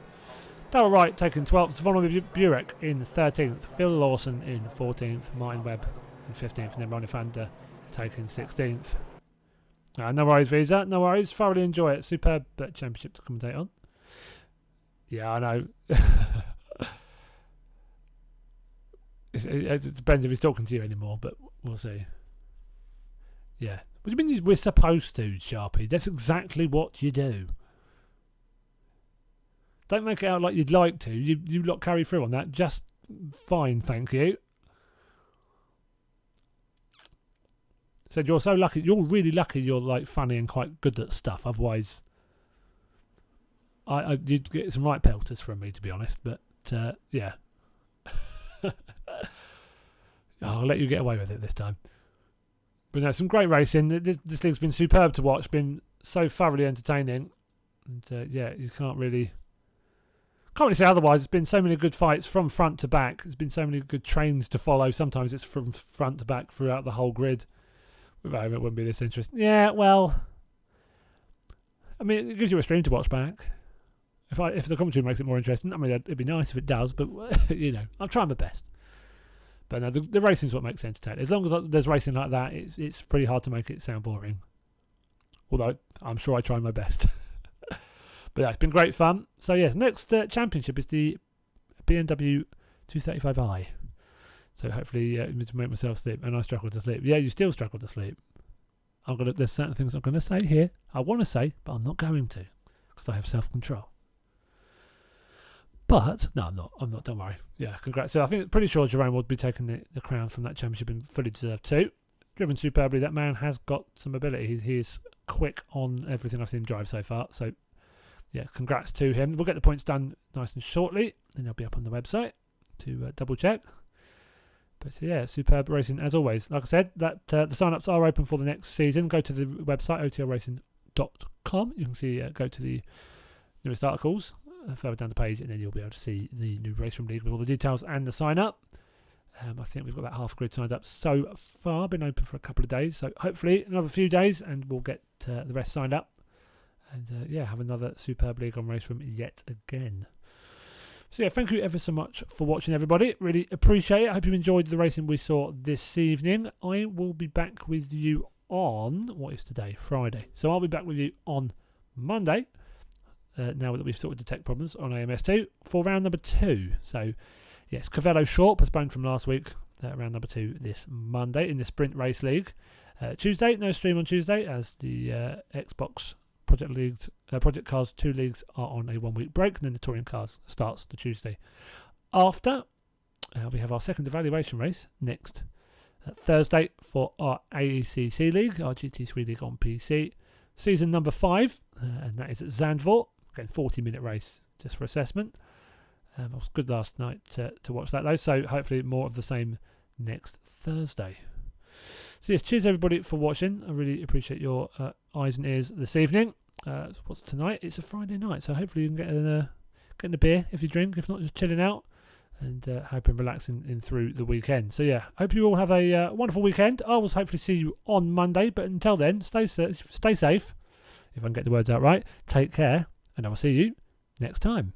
Darryl Wright taking 12th, Zvonimir Burek in 13th, Phil Lawson in 14th, Martin Webb in 15th, and then Ronnie Vander taking 16th. No worries, Visa, no worries, thoroughly enjoy it. Superb championship to commentate on. Yeah, I know. It depends if he's talking to you anymore, but we'll see. Yeah. What do you mean we're supposed to, Sharpie? That's exactly what you do. Don't make it out like you'd like to. You lot carry through on that. Just fine, thank you. Said you're so lucky. You're really lucky you're like funny and quite good at stuff. Otherwise, you'd get some right pelters from me, to be honest. But yeah. I'll let you get away with it this time. But no, some great racing. This league's been superb to watch. Been so thoroughly entertaining. And yeah, you can't really say otherwise. There's been so many good fights from front to back. There's been so many good trains to follow. Sometimes it's from front to back throughout the whole grid. Without him, it wouldn't be this interesting. Yeah, well, I mean, it gives you a stream to watch back. If the commentary makes it more interesting, I mean, it'd be nice if it does, but you know, I'm trying my best. But no, the racing's what makes it entertaining. As long as there's racing like that, it's pretty hard to make it sound boring. Although I'm sure I try my best. But yeah, it's been great fun. So yes, next championship is the BMW 235i. So hopefully, to make myself sleep, and I struggle to sleep. Yeah, you still struggle to sleep. There's certain things I'm going to say here. I want to say, but I'm not going to, because because I have self-control. But no, I'm not. Don't worry. Yeah, congrats. So I think pretty sure Jerome will be taking the crown from that championship and fully deserved too. Driven superbly. That man has got some ability. He's quick on everything I've seen him drive so far. So yeah, congrats to him. We'll get the points done nice and shortly, and they'll be up on the website to double check. But yeah, superb racing as always. Like I said, that the sign-ups are open for the next season. Go to the website otlracing.com. You can see go to the newest articles further down the page, and then you'll be able to see the new race room league with all the details and the sign-up. I think we've got about half a grid signed up so far. Been open for a couple of days, so hopefully another few days, and we'll get the rest signed up. And yeah, have another superb league on race room yet again. So yeah, thank you ever so much for watching, everybody. Really appreciate it. I hope you enjoyed the racing we saw this evening. I will be back with you on, what is today? Friday. So I'll be back with you on Monday, now that we've sorted the tech problems on AMS2, for round number 2. So yes, Cavello short, postponed from last week, round number 2 this Monday in the Sprint Race League. Tuesday, no stream on Tuesday, as the Xbox Project Cars 2 leagues are on a 1 week break, and then the Touring Cars starts the Tuesday after. We have our second evaluation race next Thursday for our AECC league, our GT3 league on PC, season number 5, and that is at Zandvoort. Again, 40-minute race just for assessment. It was good last night to watch that though, so hopefully more of the same next Thursday. So yes, cheers everybody for watching. I really appreciate your eyes and ears this evening. What's tonight? It's a Friday night, so hopefully you can get a beer if you drink. If not, just chilling out and hoping relaxing in through the weekend. So yeah, hope you all have a wonderful weekend. I will hopefully see you on Monday, but until then, stay safe, if I can get the words out right. Take care, and I will see you next time.